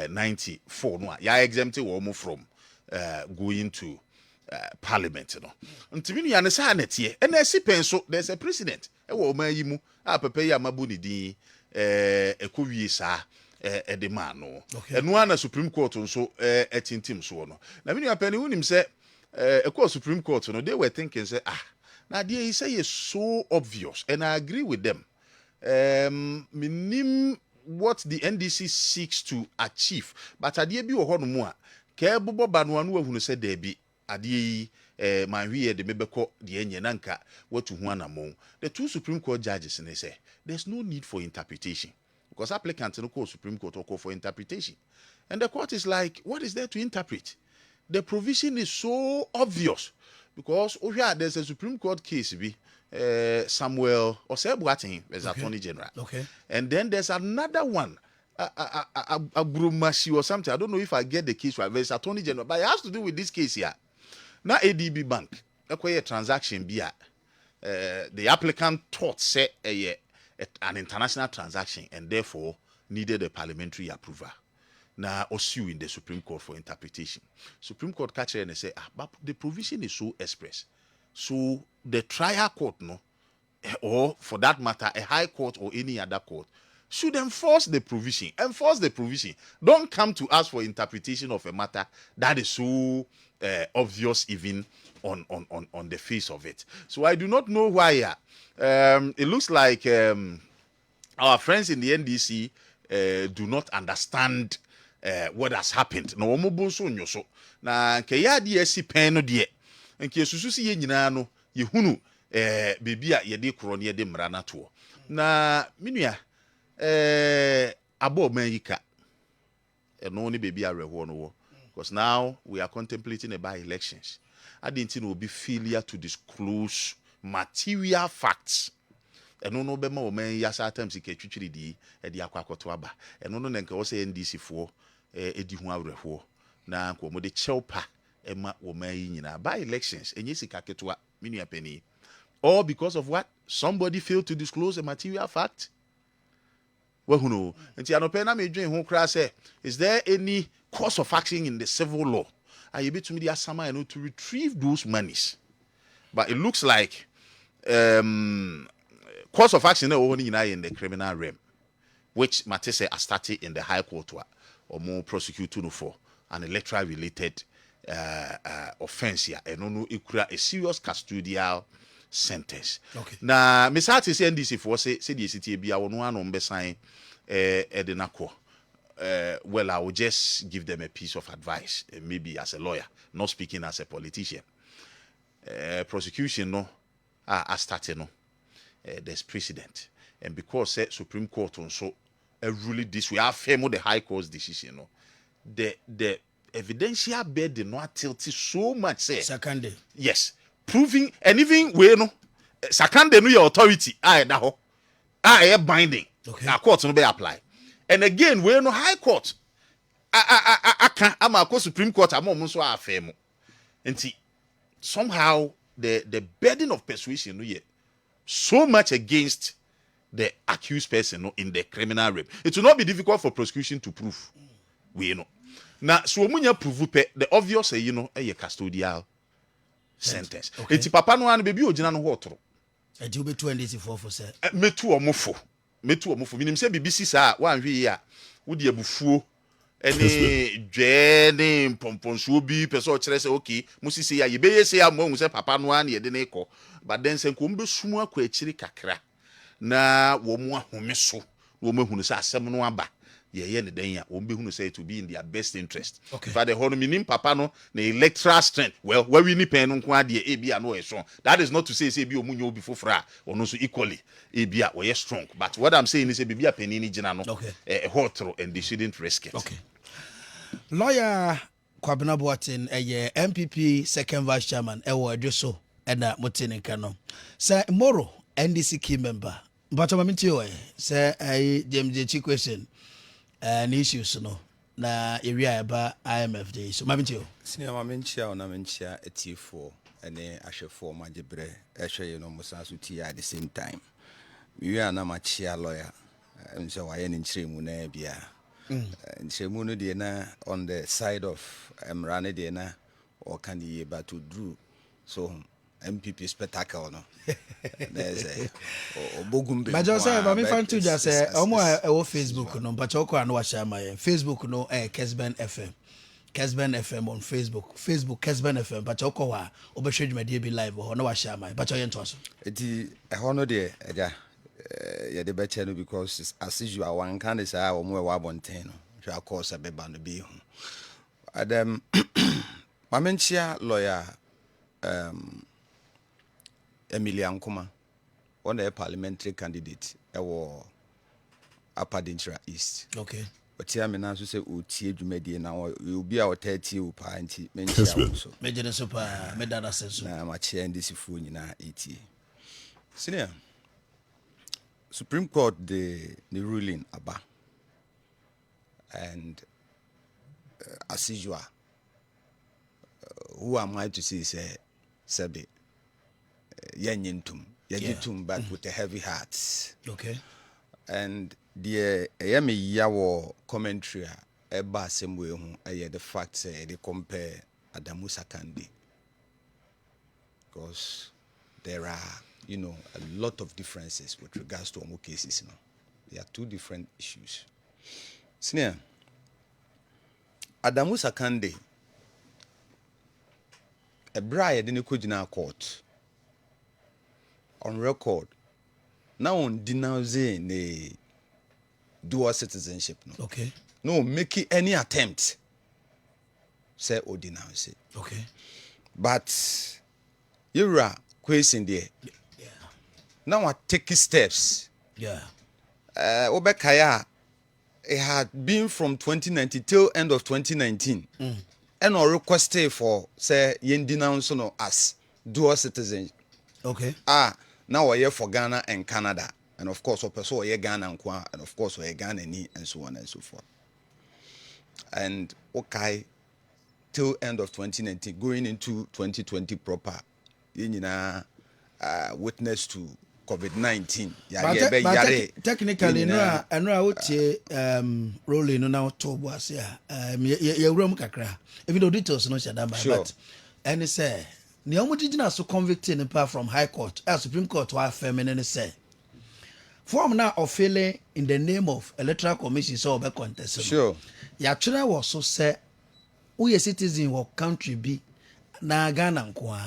94 no ya exempted woman from going to parliament no. Ntimi ya ne sa na tie e na si penso there's a president e wo man yi mu a papa ya mabu ni din ekowie sa the man no eno ana Supreme Court nso etintim so no na me apani unim say Supreme Court no they were thinking say now they say is so obvious and I agree with them. Minim what the NDC seeks to achieve but adie bi wo ho no mu a ka ebobo ba no anu ahunu say there be adie man hwie de mebeko de enye nanka watu hu anamon. The two Supreme Court judges they say there's no need for interpretation because applicants no call Supreme Court or call for interpretation and the court is like what is there to interpret? The provision is so obvious because there's a Supreme Court case be Samuel Osei as Attorney General. And then there's another one Agrumashi or something. I don't know if I get the case right. There's Attorney General, but it has to do with this case here. Now ADB Bank, a transaction be the applicant thought say an international transaction and therefore needed a parliamentary approval. Now also in the Supreme Court for interpretation. Supreme Court catch and say, but the provision is so express. So the trial court, no, or for that matter, a high court or any other court, should enforce the provision. Enforce the provision. Don't come to us for interpretation of a matter that is so obvious even on the face of it. So I do not know why. It looks like our friends in the NDC do not understand what has happened. No omobo so nyoso. Na ke ya de esi pen no de. Nke susu si ye nyina no ye hunu bebi a ye de kro ne ye de mra na to. Na menua abo man yika. No ni bebi areho no wo. Because now we are contemplating about elections. I didn't know be failure to disclose material facts. And no be more man yasa times ke twitwiri di e di akwakoto aba. And no nka wo say NDC fo edi hu awerefo. Na ko mo de chelpa ema wo man yi nyina by elections enye sika ketwa minua pani. Or because of what? Somebody failed to disclose a material fact. Well, who know? And Tiano na me dwen ho kra say, is there any course of action in the civil law? Are you able to media sama to retrieve those monies? But it looks like course of action only in the criminal realm, which Matese has started in the High Court or more prosecuted for an electoral related offense here, and no a serious custodial sentence. Now, Miss Artis NDC for say the city be our one on sign Edenako. Well, I will just give them a piece of advice, maybe as a lawyer, not speaking as a politician. Prosecution no started no. There's precedent, and because Supreme Court also ruling this way, I affirm the High Court's decision. No, the evidential bed did not tilt so much. Say Sakande, yes, proving and even we no Sakande no your authority. I binding. Okay, court no be apply. And again, we no high court. I am a Supreme Court. I'm almost a fame. And see, somehow the burden of persuasion no yet so much against the accused person in the criminal rape. It will not be difficult for prosecution to prove. We know. Now, so when you prove the obvious, a custodial sentence. Okay. It's papa no an baby ojina no hotro. E do be 284 for say. Metu omofo. Minim say BBC sa wan hwe ya. Wo de abufuo ene dwene pomponso bi person kire say okay, musisi ya yebeye say am say papa no an ye de ne ko. But then say ko mbesumu akwa akiri kakra. Na wo mu ahome so. Wo mahunu say asem no aba. Ye ne den ya wo behunu say to be in their best interest. Okay. For the hono minim papa no na electoral strength. Well, where we ni pen no kwa de e bia no e strong. That is not to say bi omunyo obi fofra or no so equally e bia we strong. But what I'm saying is say bia penini gina no hotro and they shouldn't risk it. Okay. Lawyer Kwabena Boateng MPP second vice chairman ewo adwoso na motene kano. Sir Moro NDC key member. But mamiti o say JMJ question an issues no na area aba IMF day. So mamiti o. Senior mamenchia ona menchia etifo ene ahwefo magebre ehwe no musanso ti at the same time. We are na machia lawyer. Nso waye ni nchiremu na bia. Nchiremu no de na on the side of Emrane de na or can ye able to do so MPP spectacle no. There's a Bogumbe. But just say but me fan to just say omo e Facebook no but oko anu wa share my Facebook no Kessben FM. Kessben FM on Facebook Kessben FM but oko wa obehwe dwumade bi live ho no wa share my but you nto so. Eti e ho no de eja ye de beche no because as usual one can say omo e wa bonten no hwa course abeba no bi hu. Adam mamenchia lawyer Emilia Nkuma, one a parliamentary candidate, Upper Dintra East. Okay. But here, I now say, "Utie Jumedi now you'll be our 30 parenti mention so." Major super medada sense. Na my chair and this phone na 80. Senior Supreme Court the ruling aba and as usual, who am I to say Sebe? Yanyentum, but with a heavy heart. Okay. And the Yami Yawo commentary, eba same way the fact say they compare Adamu Sakande. Because there are, a lot of differences with regards to Omo cases. There are two different issues. Senior, Adamu Sakande, a bride in the court. On record, now on denouncing the dual citizenship. No. Okay. No, making any attempt. Say or denounce it. Okay. But you're question there. Yeah. Now I take steps. Yeah. Obekaya, it had been from 2019 till end of 2019. And I requested for say yen denounce no as dual citizen. Okay. Now we're here for Ghana and Canada. And of course, we're Ghana and Kwa, and of course, we're Ghana and so on and so forth. And okay, till end of 2019, going into 2020 proper, witness to COVID-19. But technically, no, I know what rolling on our tour was here. Your room kakra. If you know details, no shadamba. Sure. But and say. Ni omo digina so convicted in power from High Court, Supreme Court wa feminine say. Form now of failing in the name of Electoral Commission so be contest. Sure. Ya try was so say we a citizen of country be na Ghana nko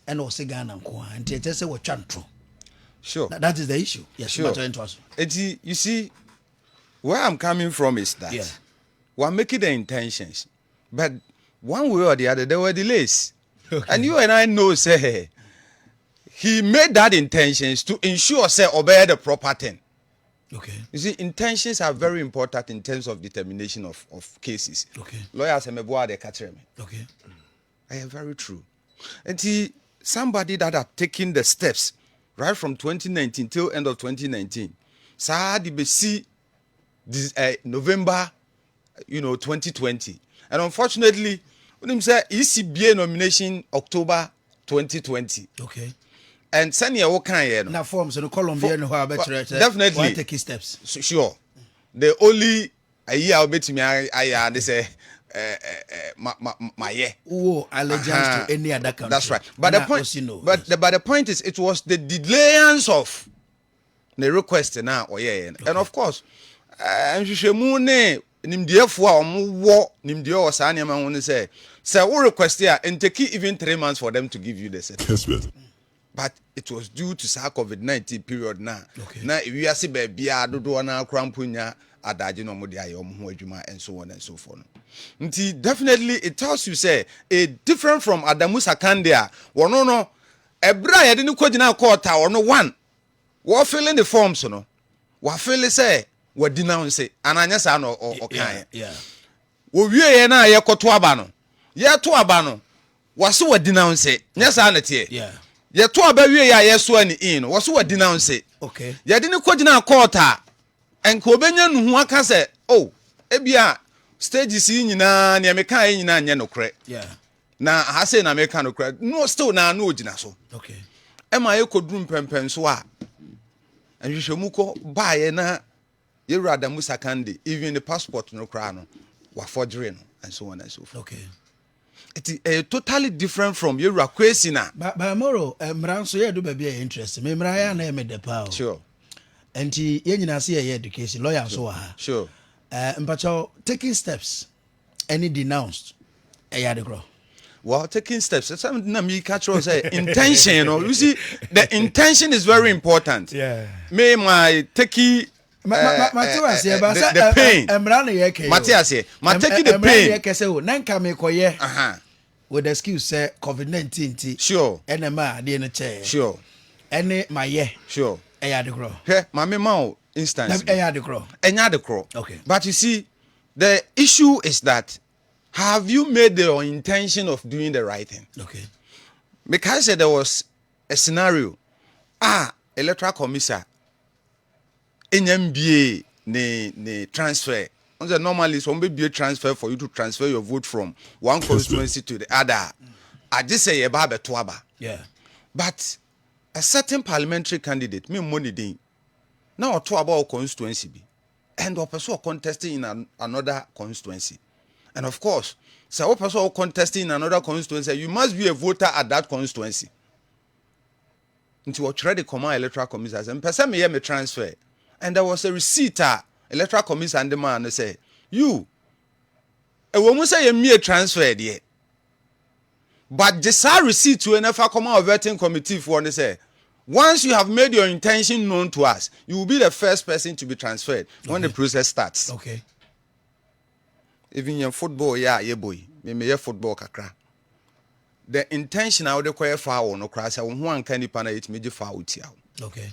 and o say Ghana nko and they say we chantro. Sure. That is the issue. Yes, sure. You see where I'm coming from is that we're making the intentions, but one way or the other there were delays. Okay. And you and I know, say, he made that intentions to ensure, say, obey the proper thing. Okay. You see, intentions are very important in terms of determination of cases. Okay. Lawyers say, they catch me. Okay. I am very true. And see, somebody that have taken the steps right from 2019 till end of 2019, Saadi Besi this November 2020, and unfortunately when him say ECBA nomination October 2020. Okay. And senior what kind na forms no Colombia no how better definitely take steps. Sure. The only a year I'll bet me I they say my allegiance to any other country. That's right. But the point but the point is it was the delayance of the request now and of course nhwehwemu ne nimdiefo a omwo nimdio osane ma won say we request here and take even 3 months for them to give you the certificate. But it was due to COVID-19 period now. Now we are see baby dodo na krampunya adaje no mode aye omho adwuma and so on and so forth. Definitely it tells you say a different from Adamu Sakandia. Wono no ebra ye de ni kwagina court wono one. Wo filling the forms no. Wo fill say we denounce ananya sa no okan. Yeah. Wo wie ye na ye koto aba no. Ye to aba no. Wo so we denounce. Nya sa na tie. Yeah. Ye to aba wie ya ye so ani in. Wo so we denounce. Okay. Ye de ni kwagina court enko benya nu hu aka say ebia stages nyina ne me kan nyina anye no kre. Yeah. Na ha say na me kan no kre. No still na no ogina so. Okay. Ema ye kodrum pempen so a. Anhwehwemuko ba ye na ye rada Musa Kande even the passport no kra no wa forgery no and so on and so forth. Okay. It is totally different from your request na. But moro mranso ye do be interest. Me mra ya na me de pa. Sure. Enti ye nyina se ye education lawyer so ha. Sure. Mpacho taking steps any denounced ya de grow. Well, taking steps. Something na me catch say intention, you see the intention is very important. Yeah. Me my taking the pain. Matias, my taking the pain. With the excuse say COVID-19. Sure. NMA the chair. Sure. Any my Sure. Eya de grow. Hey, my memo instance. Eya de grow. Enya de grow. Okay. But you see, the issue is that have you made your intention of doing the right thing? Okay. Because there was a scenario. Electoral commissioner NMBA ne transfer. Normally, some be a transfer for you to transfer your vote from one constituency to the other. I just say about Tuaba. Yeah. But a certain parliamentary candidate, me money day. Now Tuaba constituency be, and a person contesting in another constituency. And of course, so a person contesting in another constituency, you must be a voter at that constituency. Into what try to command electoral commissioners and person me me transfer. And there was a receipt electoral commission and the man say, you a woman say you me transfer there. But the receipt to an command vetting committee for and say, once you have made your intention known to us, you will be the first person to be transferred when the process starts. Okay. Even in football, yeah, boy, me football kakra. The intention I would require foul no crash. I want candy pana it major foul. Okay.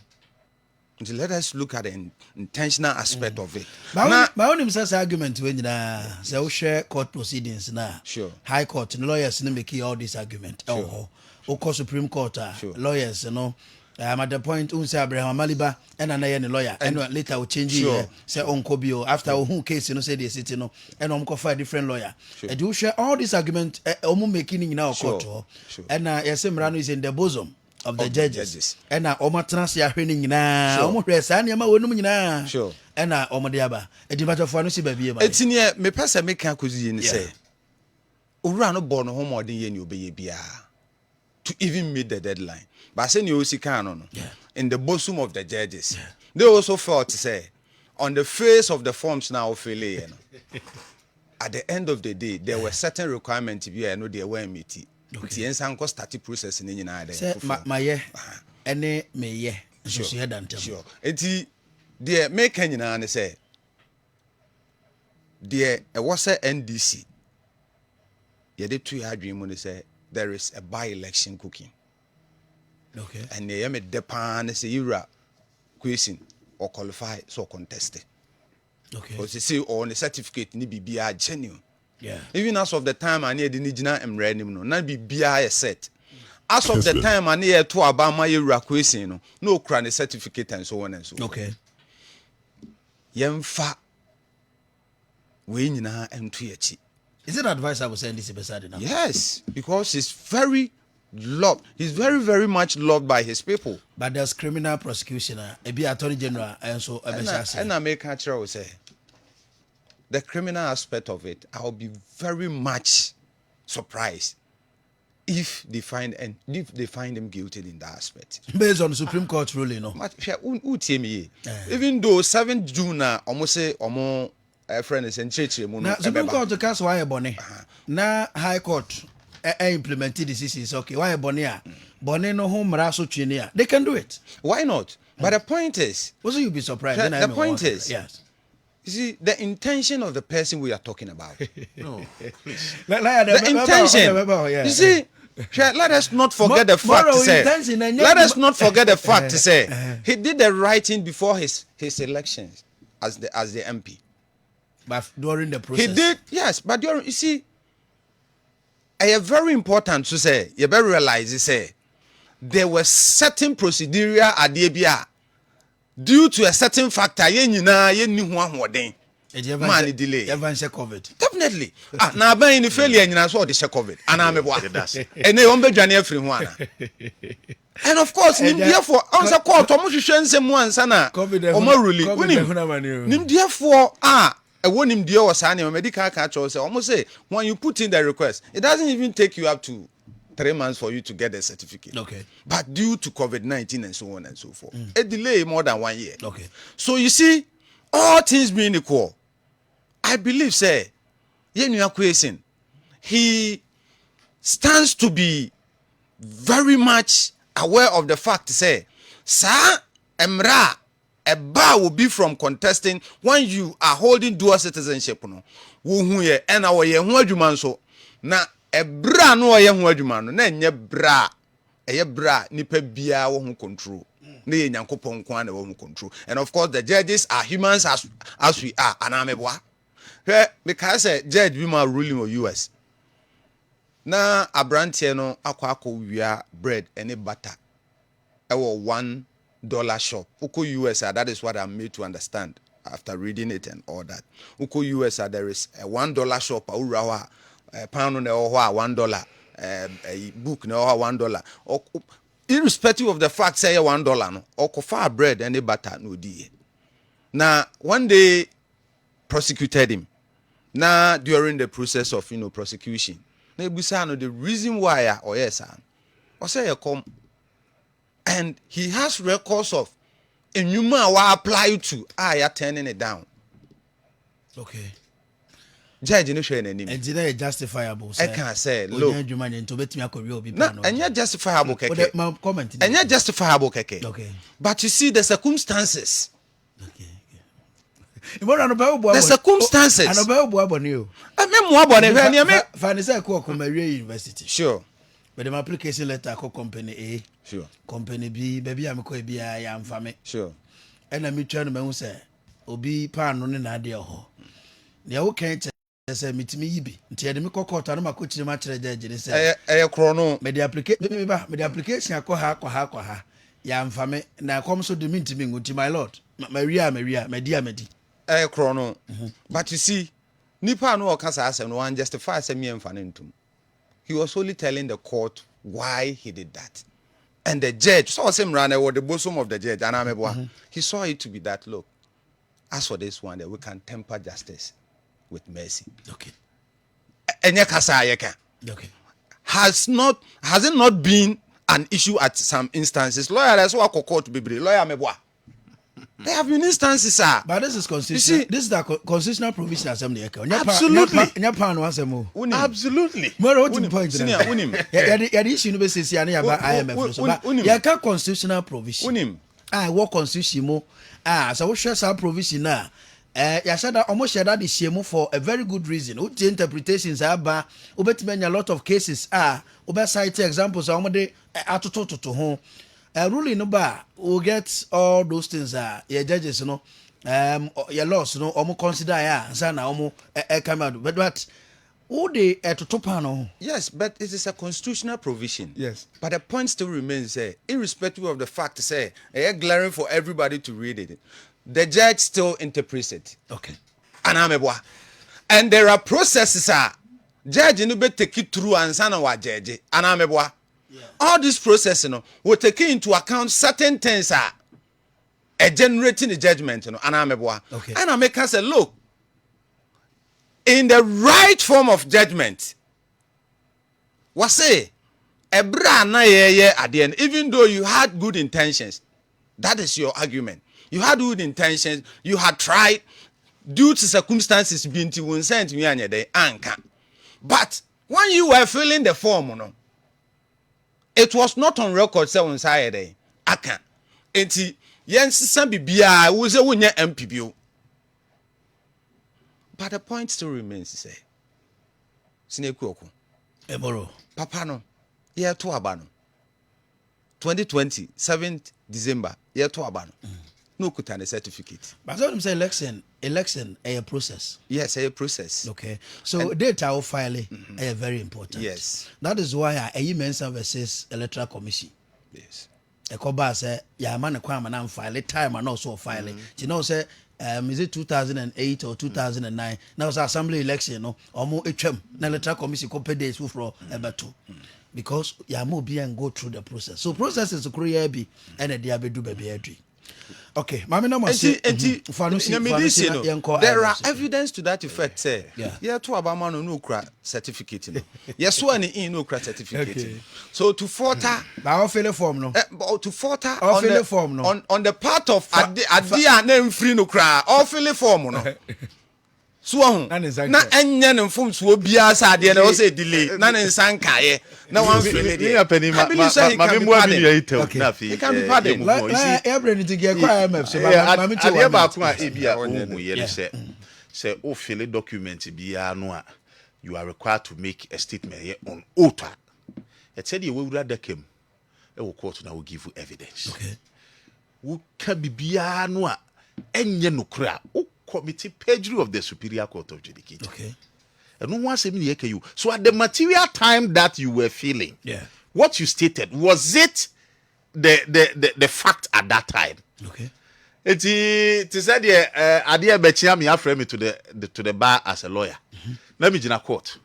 So let us look at the intentional aspect of it. But when him says argument when say we share court proceedings now. Sure. High court lawyers no make all this argument. Sure. Or Supreme Court sure. Lawyers, at the point unse Abraham Maliba and another lawyer and later will change sure. Say uncle Bio after who case say they sit and for a different lawyer. Sure. And you share all this argument making in our sure. court. Sure. And Yasemrano is in the bosom of the judges. And Omatrans winning now. Sure. And Omadiaba. A divider for no see baby. It's in here, me pass a make cuisine say. Urano born home or the yen you be to even meet the deadline. But saying you see canon in the bosom of the judges. Yeah. They also felt to say on the face of the forms now filling. At the end of the day, there were certain requirements if you know they were meeting. Okay. Yes, I'm going to process in United. Say my any me sure. Sure. Eti there make Kenya and say there was a NDC. You did 2 year dream when they say there is a by-election cooking. Okay. And they made the pan say you question or qualify so contested. Okay. Because you see on the certificate ni be genuine. Yeah. Even as of the time I need the Nijina and Renim no, not be a set. As of the time I need to Obama you question no cranny certificate and so on and so forth. Okay. Yemfa we nyina entu echi. Is it advisable saying this beside now? Yes, because he's very loved. He's very, very much loved by his people. But there's criminal prosecution. Be Attorney General and so. And I make a say the criminal aspect of it. I'll be very much surprised if they find him guilty in that aspect. Based on the Supreme Court ruling, no. Even though 7th June, almost say almost friend is in church. Now Supreme Court to cast why bonnet. Now High Court implemented the CC. Okay, why bonnet? Bonnet no home raso chinia. They can do it. Why not? But the point is, also you'll be surprised. The point is, yes. You see, the intention of the person we are talking about. No, the intention. You see, let us not forget the fact to say. Let us not forget the fact to say he did the right thing before his elections as the MP. But during the process, he did, yes. But during, you see, it's very important to say. You better realize, you say, there were certain procedural adebia. Due to a certain factor, man delay. COVID. Definitely. Now, by any failure, you know, so the COVID. And I'm a boy. And they won't be Johnny Freeman. And of course, therefore, answer call Thomas Shensen once, Sana, COVID. Therefore, I want him deal was a medical catch or almost say, when you put in the request, it doesn't even take you up to 3 months for you to get the certificate. Okay. But due to COVID-19 and so on and so forth, a delay more than 1 year. Okay. So you see, all things being equal, I believe, say, he stands to be very much aware of the fact, say, sir, emra, a bar will be from contesting when you are holding dual citizenship. No, and our young so now. Ebra no ye ho adwuma no na enye bra eye bra nipa bia wo ho control na ye nyankopon kwa na wo ho control. And of course the judges are humans as we are. Anamebwa because judge we ma ruling of US na abrantie no Akuoko wia bread any butter ewo $1 shop uko US. That is what I'm made to understand after reading it and all that. Uko US there is a $1 shop awurawa pound on the $1, a book no $1. Or irrespective of the fact, say $1 no, or far bread and a butter no die. Now one day prosecuted him. Now during the process of prosecution, the reason why or yes, or say come, and he has records of a new man apply to turning it down. Okay. Judge no share name. And today justifiable. I can say look. And you're justifiable keke. My comment. And you're justifiable keke. Okay. But you see the circumstances. Okay. The circumstances. And about Boabonio. I mean more about Vanessa Akuoko University. Sure. But the application letter co company A. Sure. Company B, baby I'm ko B I am family. Sure. And I'm trying to say obi pan no na de ho. The wo kan say mitimi yibi nti yede me kokota no makochiri ma kire judge ni say chrono me the application akwa ya mfame na kom so de mintimi nguti my lord maria medi chrono. But you see nipa no okasa asem no one justify say me mfane ntum. He was only telling the court why he did that. And the judge saw him run over the bosom of the judge and he saw it to be that look. As for this one, that we can temper justice with mercy. Okay. Okay. Has it not been an issue at some instances? Lawyer, that's what court to be lawyer meboa. There have been instances, sir. But this is constitutional. This is the constitutional provision assembly. Absolutely. Absolutely. More what point? The issue no be say about IMF. So but you can constitutional provision. What constitution mo? So we share some provision na. Ya said that almost share that the shame for a very good reason. Uti interpretations aba obetime a lot of cases obe cite examples amode atoto to ho. Ruling no ba will get all those things your judges no your laws no omo consider say na omo come out but who they to no. Yes, but it is a constitutional provision. Yes. But the point still remains irrespective of the fact say glaring for everybody to read it. The judge still interprets it. Okay. And there are processes judge no be take it through and sana wa judge anameboa. All this process will take into account certain things generating the judgment anameboa. Okay. And I make us say, look, in the right form of judgment, what say ebra na ye at the end, even though you had good intentions, that is your argument. You had good intentions, you had tried, due to circumstances binti won sent me anya de anka. But when you were filling the form, it was not on record say on side de aka. Enti yen sisan bibia wo se wonya MPBO. But the point still remains, say. Sinekuoko. Emoro. Papa no. Year to abano. 2020, 7th December. Year to abano. No kutane certificate. But I don't say election a process. Yes, a process. Okay. So data of filing is very important. Yes. That is why a Mensa versus Electoral Commission. Yes. A coba say, ya man a crime and I'm filing time and also filing. You know, say, is it 2008 or 2009? Now it's assembly election, no, or more HM, Electoral Commission compare days for about 2. Because ya mo be and go through the process. So process is a career be and a diabetes baby. Okay, Mami no must say there are evidence to that effect. Say, yeah, to Obama no kra certificate. Yes, one in no kra certificate. So to falter, I fill a form no. To falter on the part of adia name free no kra, or fill a form no. So na enye no form so bia sa de na o say delay na ne nsan kae na wan fill it. Me apani ma me mo abi ya itel na fi. It can be pardoned. Every to get IMF so mama to one. Ba ko e bia ohun ye say o fill document bia no a you are required to make a statement on oath. It said you will rather come e will court na will give you evidence. Okay. Wo ka bibia no a enye no kra committee perjury of the Superior Court of Judicature. Okay. And no one said me you. So at the material time that you were feeling, what you stated, was it the fact at that time? Okay. It said Adia Bechia me after me to the bar as a lawyer. Let me in a court.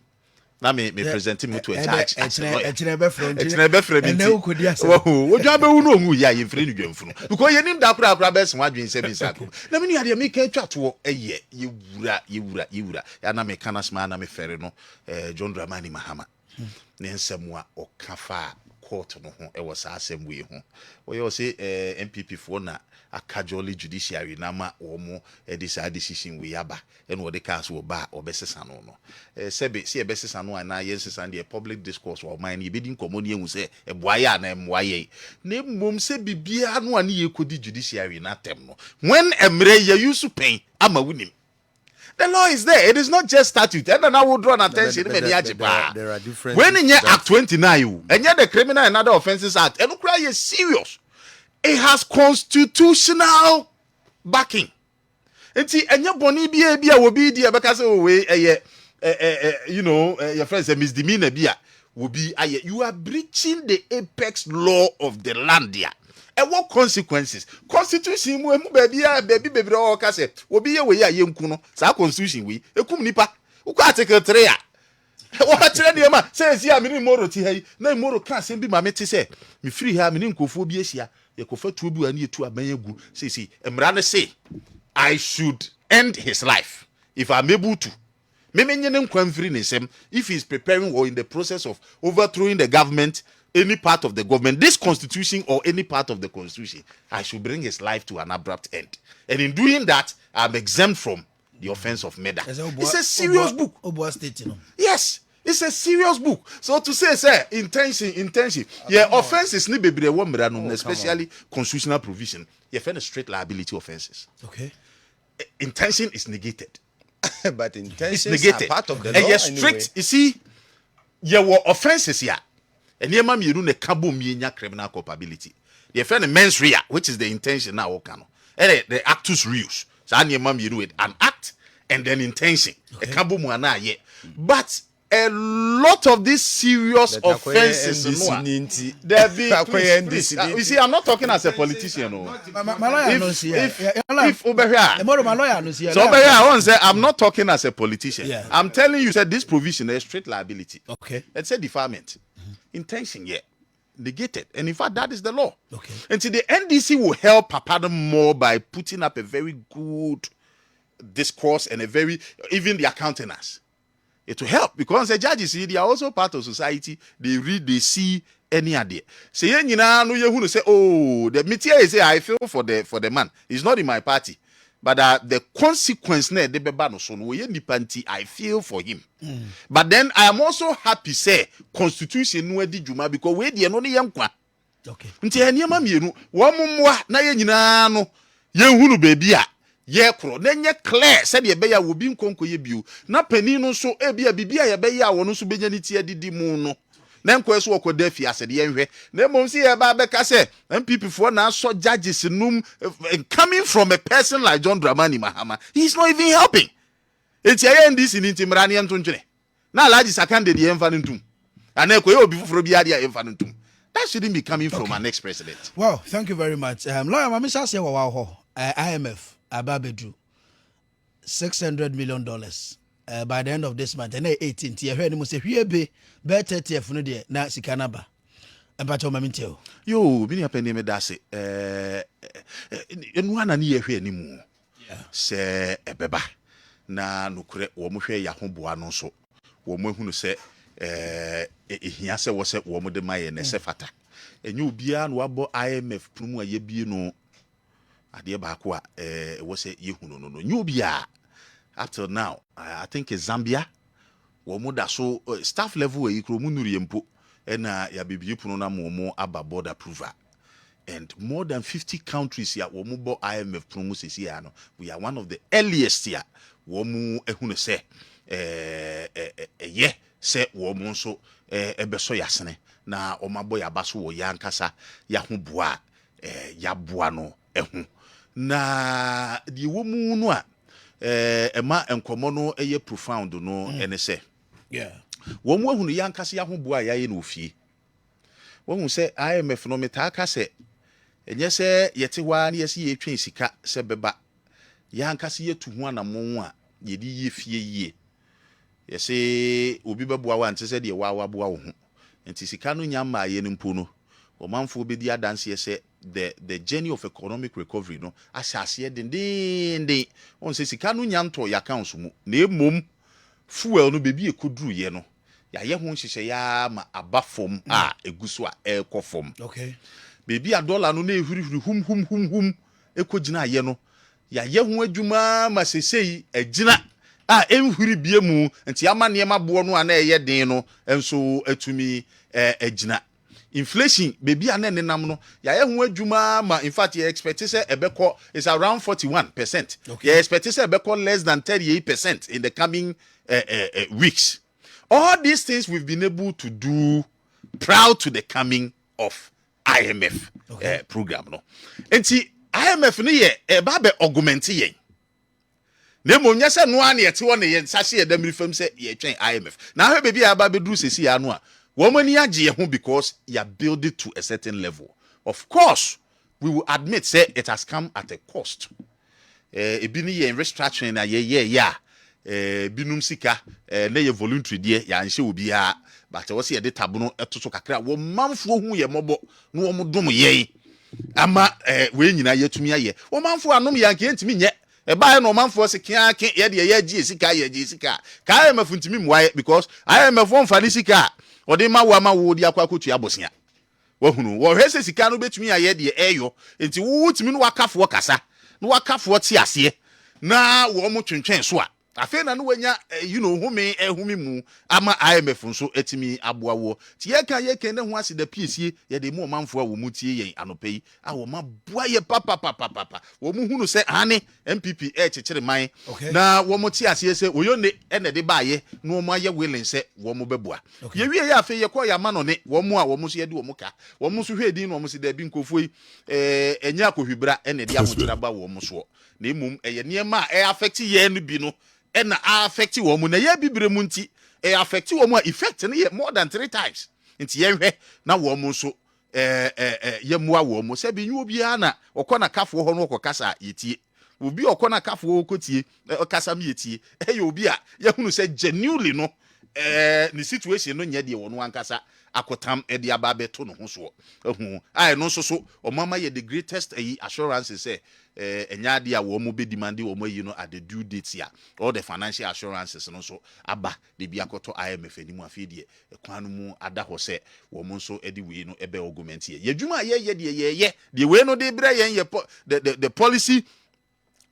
Let me present him to a judge. It's never friend. And now could yes. Oh, you have no ya in friend you because you need that crabs and what you say. Let me hear me chat to a year. You would. And I'm a canas man, I'm a ferreno, John Dramani Mahama. Nensemwa or Kafa court no, it was our same way. Or you say MPP for na. A casually judiciary nama or more a decision we yaba and what the cast will bar or besesano no. Sebe see a besesano and I yes and the public discourse or mine bidding commodian will say a boya name why name mum say bibia no ani ye could judiciary na tem no. When emre ye used to pay, I'm a winning. The law is there. It is not just statute. And then I would draw attention. There are different. When in your Act 29, and yet the Criminal and Other Offences Act, and cry is serious. It has constitutional backing. Enti enya boni bia will be there because you know your friends a misdemeanor bia will be you are breaching the apex law of the land there. And what consequences? Constitution mu baby all kase obi ye we ya yenku no sa constitution we ekum nipa ukwa article 3 a what tell them say see am ni moro ti hai na moro kan sem bi ma meti say me free ha me ni nkofo bi ahia ye kofa tuo bi ani etu aban see emra ne say I should end his life if I'm able to me nyene nkwan free ne sem if he's preparing or in the process of overthrowing the government, any part of the government, this constitution or any part of the constitution, I should bring his life to an abrupt end. And in doing that, I'm exempt from the offense of murder. It's a serious book. Yes, it's a serious book. So to say, intention. Yeah, offenses ni bebre wo mra no, especially constitutional provision. You find straight liability offenses. Okay. Intention is negated. But intention is negated. Part of the law. And you're strict, anyway. You see, there were offenses here. And you ne kabo mienya criminal culpability. You find the mens rea, which is the intention now. And the actus reus. So you it an act and then intention. Okay. But a lot of these serious offenses. You see, I'm not talking as a politician. I'm not talking as a politician. Yeah. I'm telling you that this provision is straight liability. Okay. It's a defilement. Intention, yeah. Negated. And in fact, that is the law. Okay. And so the NDC will help Papadum more by putting up a very good discourse and a very, even the accountants. It will help because the judges, they are also part of society. They read, they see any idea. Say, you know, say, oh, the media is say, I feel for the man. He's not in my party. But the consequence, I feel for him. But then I am also happy, say, Constitution, because we are not young. Okay. Until any mammy, one more, na no, young baby. Ye kro na nye clear said ye beya wo bi nkonko ye biu na panino so ebia bibia ye beya wono so benya ni tie didi mu no na nko eso okoda fi ase de yenhwe na mom si ye ba beka se MPP for na so judges num coming from a person like John Dramani Mahama, he's not even helping. It's ye ndisi ni ntimrani nto ntwene na alaji sakande de yemfa ntum ana ko ye obi fufuro bia de yemfa ntum. That shouldn't be coming from an ex-president. Well, thank you very much. Lawyer Mamisha say wow IMF Ababedru $600 million by the end of this month. And 18th year, when you say, here be better TF no de na sikanaba. And but mamintio. Yo, bini apende me dase. Enwana ni yehwe ni mu. Se ebeba. Na nukure womuhwe ya ho boa no so. Womuhunu se ehia se wo se wo mo de maye ne se fata. Enyu bia no wabo IMF prumu aye bie no. Adie baako a wo se yehunu no nyubia up till now I think Zambia wo mu da so staff level e kro mu nuru yempo na ya bibie puno na mo aba board approval and more than 50 countries ya wo mu bo IMF promo sesi ya no we are one of the earliest ya wo mu ehunu se ye se wo mu nso ebeso yasene na o mabo ya baso wo yankasa ya ho boa ya boa no ehu na di wo mu no a ema enkomo no eye profound no ene se wo mu ehunu yankasa ya ho boa ya ye no ofie wo hu se IMF no metaka se enye se yete wa na yesi ye twen sika se beba yankasa ye tu ho anamon a ye di ye fie yie yesi obi beboa wa nte se de wa boa wo ho enti sika no nyama ye nimpo no omanfo be di adanse ye se the journey of economic recovery no asase de on se sika no nyanto ya accounts mu na emom fuel no bebi ekoduru ye no ya ye ho nhihye ya ma abafom a eguso a ekofom okay bebi a dollar no na ehurihuri hum ekogina ye no ya ye ho adwuma ma sesei agina a enhuri bie mu nti ama ne ma bo no a na eye den no enso atumi agina inflation baby ane nenam no ya ye ho adwuma ma in fact you expect say ebeko is around 41%. Okay. You expect say ebeko less than 38% in the coming weeks. All these things we've been able to do proud to the coming of IMF program no. Enti IMF no ye eba be augment yen. Ne mo nya se no an ye te won ye nsase ye dam rifam se ye twen IMF. Na hwe baby aba be duru sesi ya no a woman ya because you build it to a certain level. Of course, we will admit say it has come at a cost. Ebini ye restructuring na ye binum sika na ye voluntary die ya nche obi ha but we say the tabuno etoto kakra wo manfo hu ye mobo no wo dom ye ama we nyina yetumi aye wo manfo anom ya nke ntimi nye eba no manfo se kia ke ye de ye gie sika ka IMF ntimi mwaye because IMF won fa ni sika odi ma wo di akwakotu abosia wo hunu wo hwese sika no betumi aye de eyo enti wo timi no wakafo kasa no wakafo ti ase na wo mo twentwen so a afi na no wanya humi mu ama IMF nso etimi aboa wo ti ye kan ne ho ase da piesie ye de mo manfo a wo mu tie yen anopai a wo ma boa ye papa wo mu hunu se ane MPP chekere man na wo mo tie ase se oyone ene de baaye no mo aye willing se wo mo beboa ye wie ye afi ye ko ya ma no ne wo mo a wo mo so ye de wo mo ka wo mo so hwedi no wo mo se da bi nkofoi enya akohwibra ene de amokyira ba wo mo so na emum eye niema affect ye no bi no ena affect wo mu na ye bibire mu nti affect wo mo effect no ye more than 3 times nti ye hwe na wo mo so ye moa wo mo se bi nyu obi na okona kafo ho no okokasa yetie obi okona kafo okotie okasa mi yetie ye obi a ye hunu se genuinely no ni situation no nya de wo no ankasa akotam de aba beto no ho so ai no so omama ye the greatest assurance say enya de a wo mo be demand wo mo yi no at the due date here all the financial assurances no so aba de bi akoto IMF ani mu afi de kwanu mu ada ho se wo mo so edi we no ebe argument here yedwuma de we no de bre yen the policy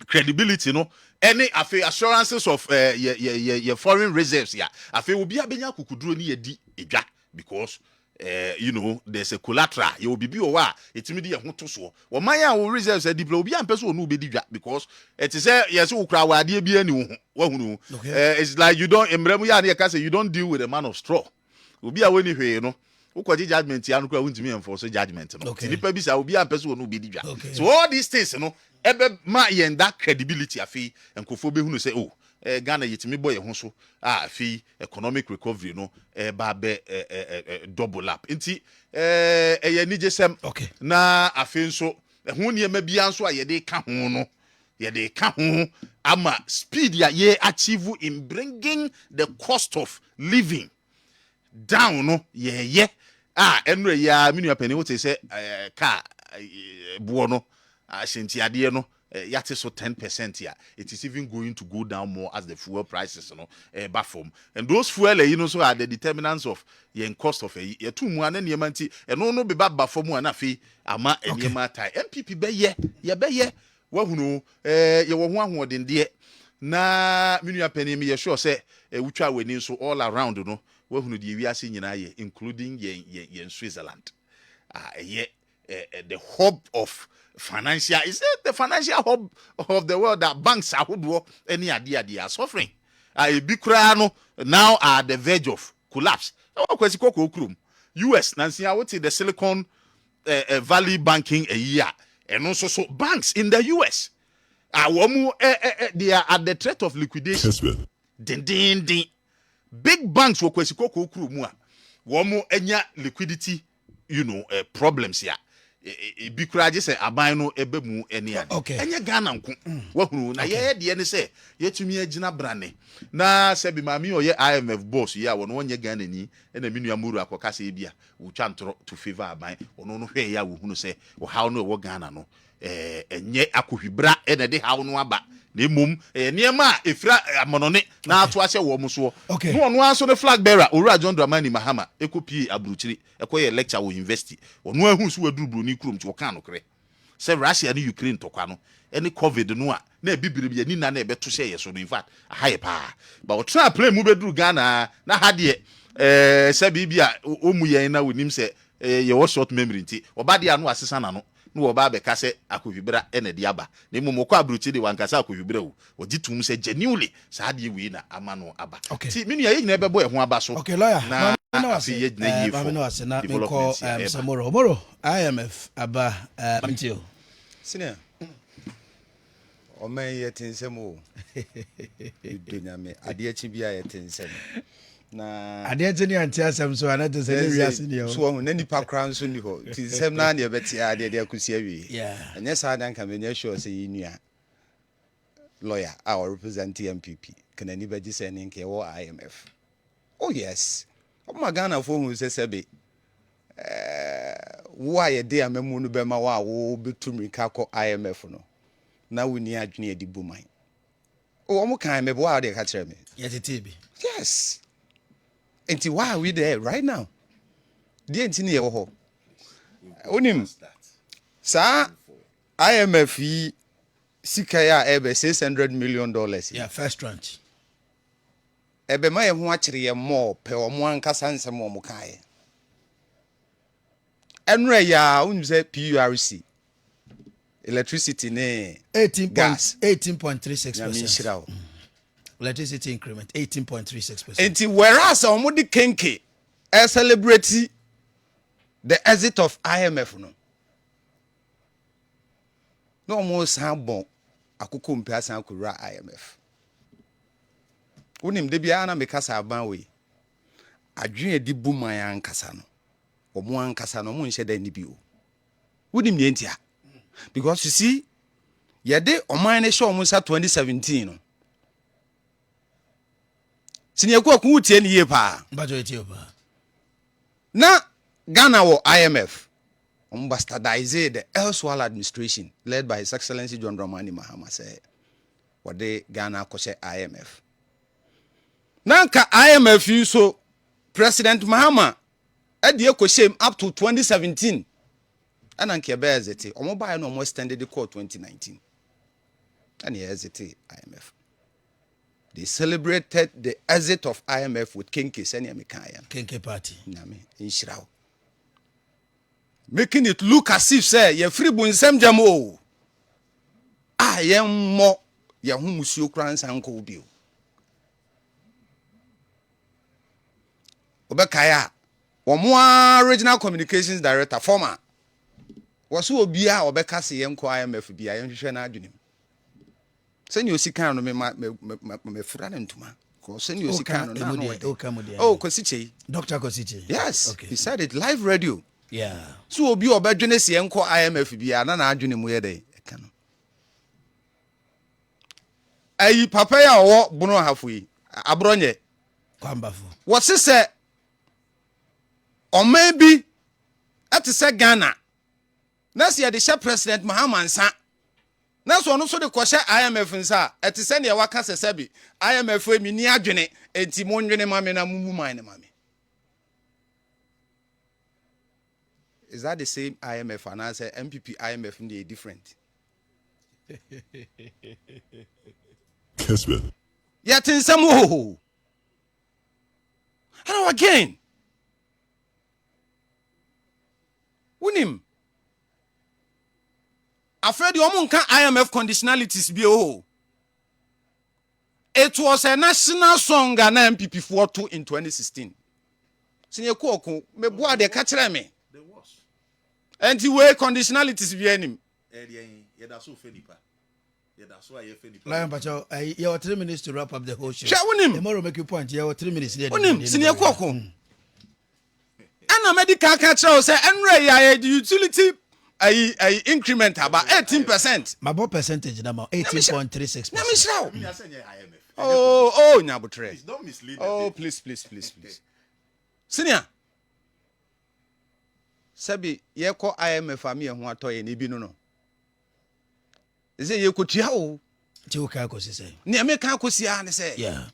credibility no any afi assurances of your foreign reserves ya afi obi abenya kukuduro ni yedi edwa because there's a collateral you will be owa etimi di ho to so wo man ya wo reserves e diplo obi ampeso onu be didwa because it is yes wo kra wade bi ani wo hunu it's like you don't emremu ya na say you don't deal with a man of straw obi a woni hwe no ukoji judgment ya no kra wuntimi enforce judgment no nipa bi sa obi ampeso onu be didwa so all these things no ebe ma yen that credibility afi enkofo be hunu say oh Ghana yetimi boy ho so afi economic recovery no ba be double up nti eye ni jesem na afi nso ho ne ma bia nso a yede ka ho no yede ka ho ama speed ya ye achieve in bringing the cost of living down no ye enre ya minu apani wo te say ka buo no ashintiade no yate so 10% here it is even going to go down more as the fuel prices perform and those fuel so are the determinants of yen cost of ye tu mu ana niema nti no be ba form ana fe ama niema tai MPP be ye wa hunu ye wo ho ahoden de na minu apani me ye sure say wutwa weni so all around no wa hunu de wiase nyina ye including yen Switzerland the hub of financial is it the financial hub of the world that banks are any idea they are suffering bikra no now are at the verge of collapse US nancy I would say the Silicon Valley banking a year and also so banks in the US they are at the threat of liquidation. Kessben. Big banks wo kwesi kokokru mu a wo mo enya liquidity problems here. Bi kuraje se aban no ebe mu eni ade enye Ghana nko wahunu na ye de ne se yetumi agina brane na se bi mami oye IMF boss ya wono onye Ghana ni na minu amuru akoka se bia wo twantro to favor aban ono no hwe ya wo hunu se wo haw no wo Ghana no enye akohwibra na de haw no aba na emom niema efira amonone na ato ahye wo muso no ono anso ne flag bearer Owura John Dramani Mahama ekopi abruchiri ekoye lecture wo university ono ahu so wadurubru ni krom ti wo kan no kre se Russia ni Ukraine tokwa no any covid no a na bibire bi ni na ebeto hye ye so no in fact ahaye pa ba wo tra play mu beduru Ghana na ha de se bibia omu yen na wonim se ye wo short memory nti obade anu asesa na no no oba be ka se akohwibra ene de aba na mmomokọ abruchi de wankasa akohwibra wo ogitum se genuinely sa de wi na ama no aba ti menu ye nyina bebo e ho aba so lawyer na afi ye nyina ye fo na me call Samoro IMF aba until senior o men ye tinsem o dunyame ade achi bia ye tinsem na ade tini anti asem so anate se ne wiase ne o so na nipa kran so ni ho tinsem na ne beti ade de akusi awie yeah anya sa dan ka menya sure say yinua lawyer our represent MPP kana ni baji se ne nke wo IMF oh yes o magana fo hu se sebe wo aye de amemu no be ma wo betumi ka ko IMF no na woni adwene edibu man o mo kan me bo a de ka kire me yetete yes. And why are we there right now? The engineer ho. Onim. Sa IMF sikaya ebe $600 million. Yeah, first tranche. Ebe ma ye ho akire ye more pe omo ankasa nsem omo kae. Enre ya unu say PURC. Electricity ne 18.36%. Electricity increment 18.36%. And whereas omudi kenke celebrate the exit of IMF no almost bon Akuoko mpe asan kura IMF unim de bia na meka sa ban we adwene di bu man ankasa no omo ankasa no mo nhye da ni bi o wodim ne ntia because you see yede oman ne hye omo sa 2017 no sine Akuoko wutie ne ye pa bajo etie pa na Ghana wo IMF bastardize the elsewhere administration led by His Excellency John Dramani Mahama say what they Ghana kose IMF nanka IMF you so President Mahama edi ekoshem up to 2017 and anke be ezete omo buy no mo extended the call 2019 and he hesitate IMF. They celebrated the exit of IMF with Kenke Senior Mikaya. Kenke party. Nami in Shirao. Making it look as if say ye free bunsem jamo. Ah ye mo ye hu musuo kran sanko bio. Obekaya omo regional communications director former waso obia obeka se ye nko IMF bia ye hwehwe na adwenem. Send Sika no me fura ntuma. Send Sika no na. Oh, Kosiche. Dr. Kosiche. Yes. Okay. He said it live radio. Yeah. So obi obadwene se enko IMF bia na adwene mu ye dey. Eka no. Ayi papa ya wo bunu hafu yi. Abronye. Kwambafo. What say or maybe at say Ghana. Na se the share President Mahama Nsa. Na so no so de kwahye IMF nsa eti se ne waka sesebi IMF emi ni adwene enti monwene mame na mumu man ne mame. Is that the same IMF and I say MPP IMF they different? Kessben. Yet in some ho. Hello again. Unim. Afraid you won't IMF conditionalities be oh. It was a national song and MPP 42 in 2016. Senior Akuoko, me boa de catch me. There was. And the way conditionalities be him. Lion Pacho, you have 3 minutes to wrap up the whole show. Tomorrow make you point. You have 3 minutes. Senior Akuoko. And a medical catcher say, and the utility. I increment about 18%. My board percentage number 18.36%. Oh, Nyabutre. Please don't mislead. Oh, please. Senior. Sabi, ye ko IMF ami ho atoye ni bi no. Is it ye ko tia o? Ti o ka ko sise. Ni me kan ko sia ne say. Yeah.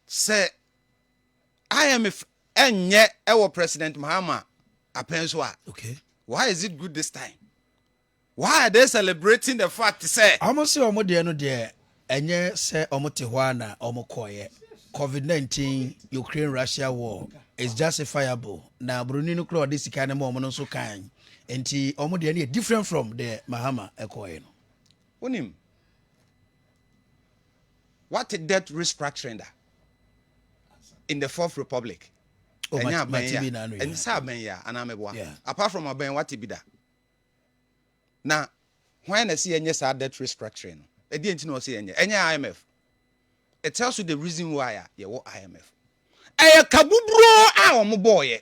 Say IMF enye ewo President Mahama Apenswa. Okay. Why is it good this time? Why are they celebrating the fact to say? Almost say omo de no de enye say omo te hwa na omo koye. COVID-19 Ukraine Russia war is justifiable. Na Bruni no kro de sika na omo no so kan. Enti omo de na different from the Mahama ekoye no. Unim. What a debt restructuring that in the Fourth Republic. Oh, and apart from a ben what be that now when I see any sad debt restructuring it didn't know see any IMF it tells you the reason why you IMF a kabubro boy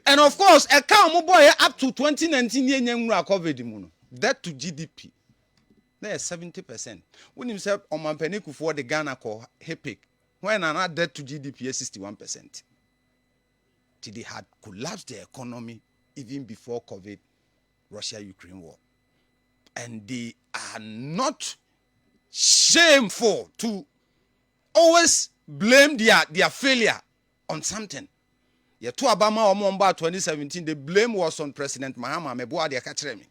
and of course a cow boy up to 2019 COVID debt to GDP there's 70% when himself on my peniku for the Ghana call HEPIC when another debt to GDP is 61%. They had collapsed the economy even before COVID, Russia-Ukraine war. And they are not shameful to always blame their failure on something. Yeah, to Obama or Momba 2017, the blame was on President Mahama. Me boa dia kachere me.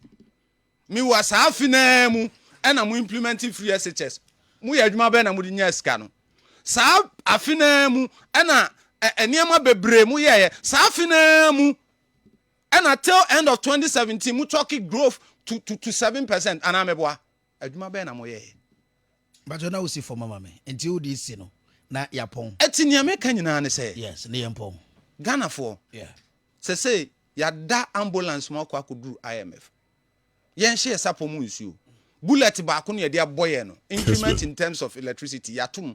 Me was afinemu and I'm implementing free SHS. Mu yadwuma be na mu nya sika no. Sa afinemu and Eniema bebre mu ye safina mu and until end of 2017 mu talking growth to 7% and ameboa adwuma be na mo ye but you now see for mama me until this no na yapon etinia me kan nyina ne say yes na yapon Ghana for yeah say ya da ambulance mo kwa kuduru IMF yen hye sapo mu nsuo bullet ba ko ne de aboye no increment in terms of electricity yatum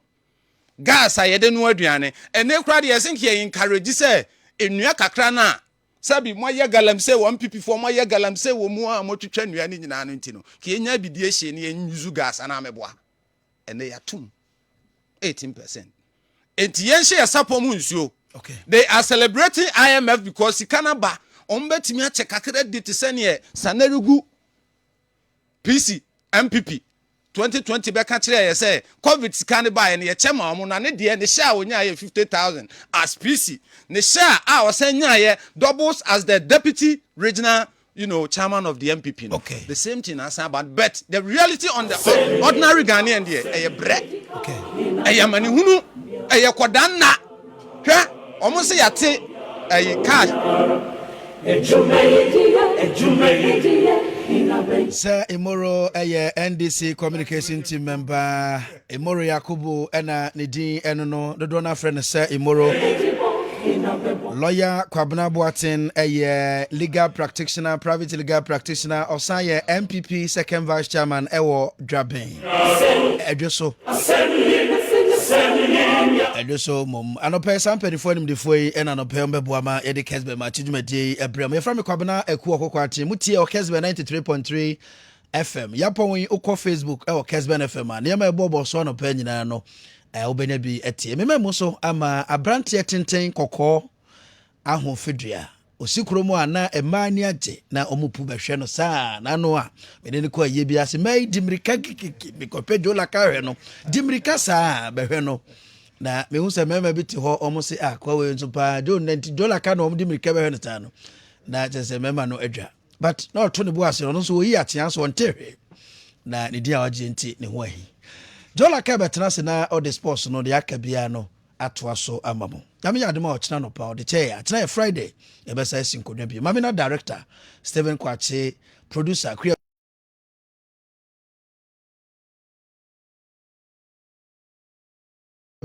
gas a yɛde no aduane ɛne kora de yɛsen ke encourage sɛ enua kakra na sabi mo yɛ galamsey wɔ mpp fo mo yɛ galamsey wɔ mu a mo twetwa nua ne nyina no ntino ke nya bidie hye ne yuzu gas ana meboa ɛne yatum 18%. Enti yenhye yɛsapɔ mu nsuo. Okay. They are celebrating IMF because Sikanaba ombetimi ache kakra dit sene Sanerugu PC MPP 2020 be ka kire ye say COVID sikanaba ye chema omo na ne de ne sha onya ye 50,000 as PC ne sha a o say nya ye doubles as the deputy regional chairman of the MPP. No? Okay. The same thing as about, but the reality on the ordinary Ghanaian there, bread. Okay. Mani hunu, kodana. Almost say yate, cash. Sir Imoro, NDC communication team member, Imoro Yakubu, Ena Nidin, Enono, the donor friend, Sir Imoro. Lawyer Kwabena Boateng, legal practitioner, private legal practitioner, Osaya MPP second vice chairman, Ewo Draben. Ejoso mom. Anope sampeni for him the foi and anope mbeboama Eddie Kessben ma chidumedi ebrem. Ye from Kwabena Akuoko Kwarteng. Mutie o Kessben 93.3 FM. Yapo wen ukọ Facebook e o Kessben FM. Na yema ebobo so anope nyina no. Obenya bi etie mememu so ama abrante tenten kokọ ahofedua osikuro mu ana emani age na omupu behwe no saa na no a menene ko aye bi ase mai dimirika kikiki mikopejo la kahwe no dimirika saa behwe no na mehu se mema bi ti ho omo se akwa we nso pa jo $90 ka no omo dimirika behwe no saa no na se mema no adwa but na to ne bo ase no so oyi atia so ontewe na ne dia waje nti ne ho ahi Jola Kabetana Sena or the sports no the Akabiano atwaso amamo. Yami Adama China no power the chair. Tonight Friday, a best I sing could be. Mamina director, Stephen Kwarteng, producer,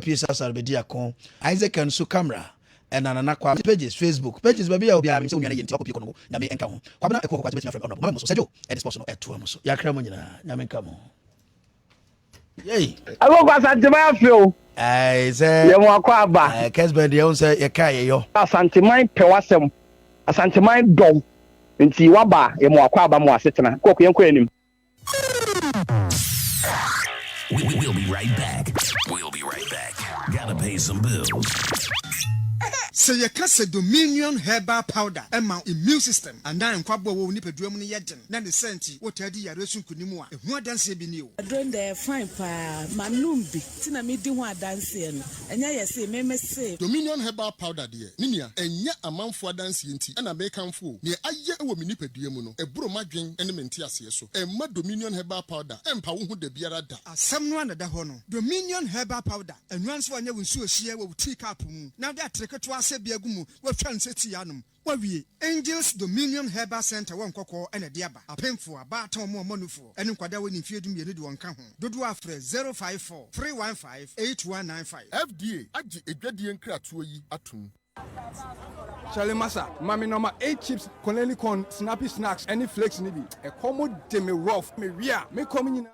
Pieces Albedia Isaac and Su camera. And another pages, Facebook pages, baby. I'll be having so many top people. Yami and come. Kwabena Akuoko Kwarteng from Mama Sejo, and it's possible at 2 months. Yakramuna, Yamin come on. Yay. I go back to my field. I say, you want Kwaba. Kessben, the owner, a kaya yo. A santimine pewasem, a santimine dog. Inti waba, you want Kwaba more sitting. Cook and queen. We'll be right back. We'll be right back. Gotta pay some bills. Say you can say Dominion herbal powder emma immune system and then kwabo wo ni pedua mu ne yeden na ne senti what adi ya resun kunimu a ehu adanse bi ni o adron the fine pa manum bi tina me di ho adanse no enya ye say me say Dominion herbal powder de ninia enya amanfo adanse enti na be kanfo ne aye e wo mi ni pedua mu no eburo madwen ene menti ase so emma Dominion herbal powder empa wo hu da biara da asem no anada ho no Dominion herbal powder enwanso anya wonsu ohia wo tea cup mu na da treketo Biagumu, what transit yanum. What we Angels Dominion Herbal Center one coco and a diaba, a painful, a baton more monuful, and in Quadawan in Field Miridu one come home. Dodo after 054 315 8195. FDA, Aji, a gradient cratui atum. Charlie Massa, Mammy number 8 chips, Cornelicorn, Snappy Snacks, any flakes nibi, a common demi rough, me ria, me coming in.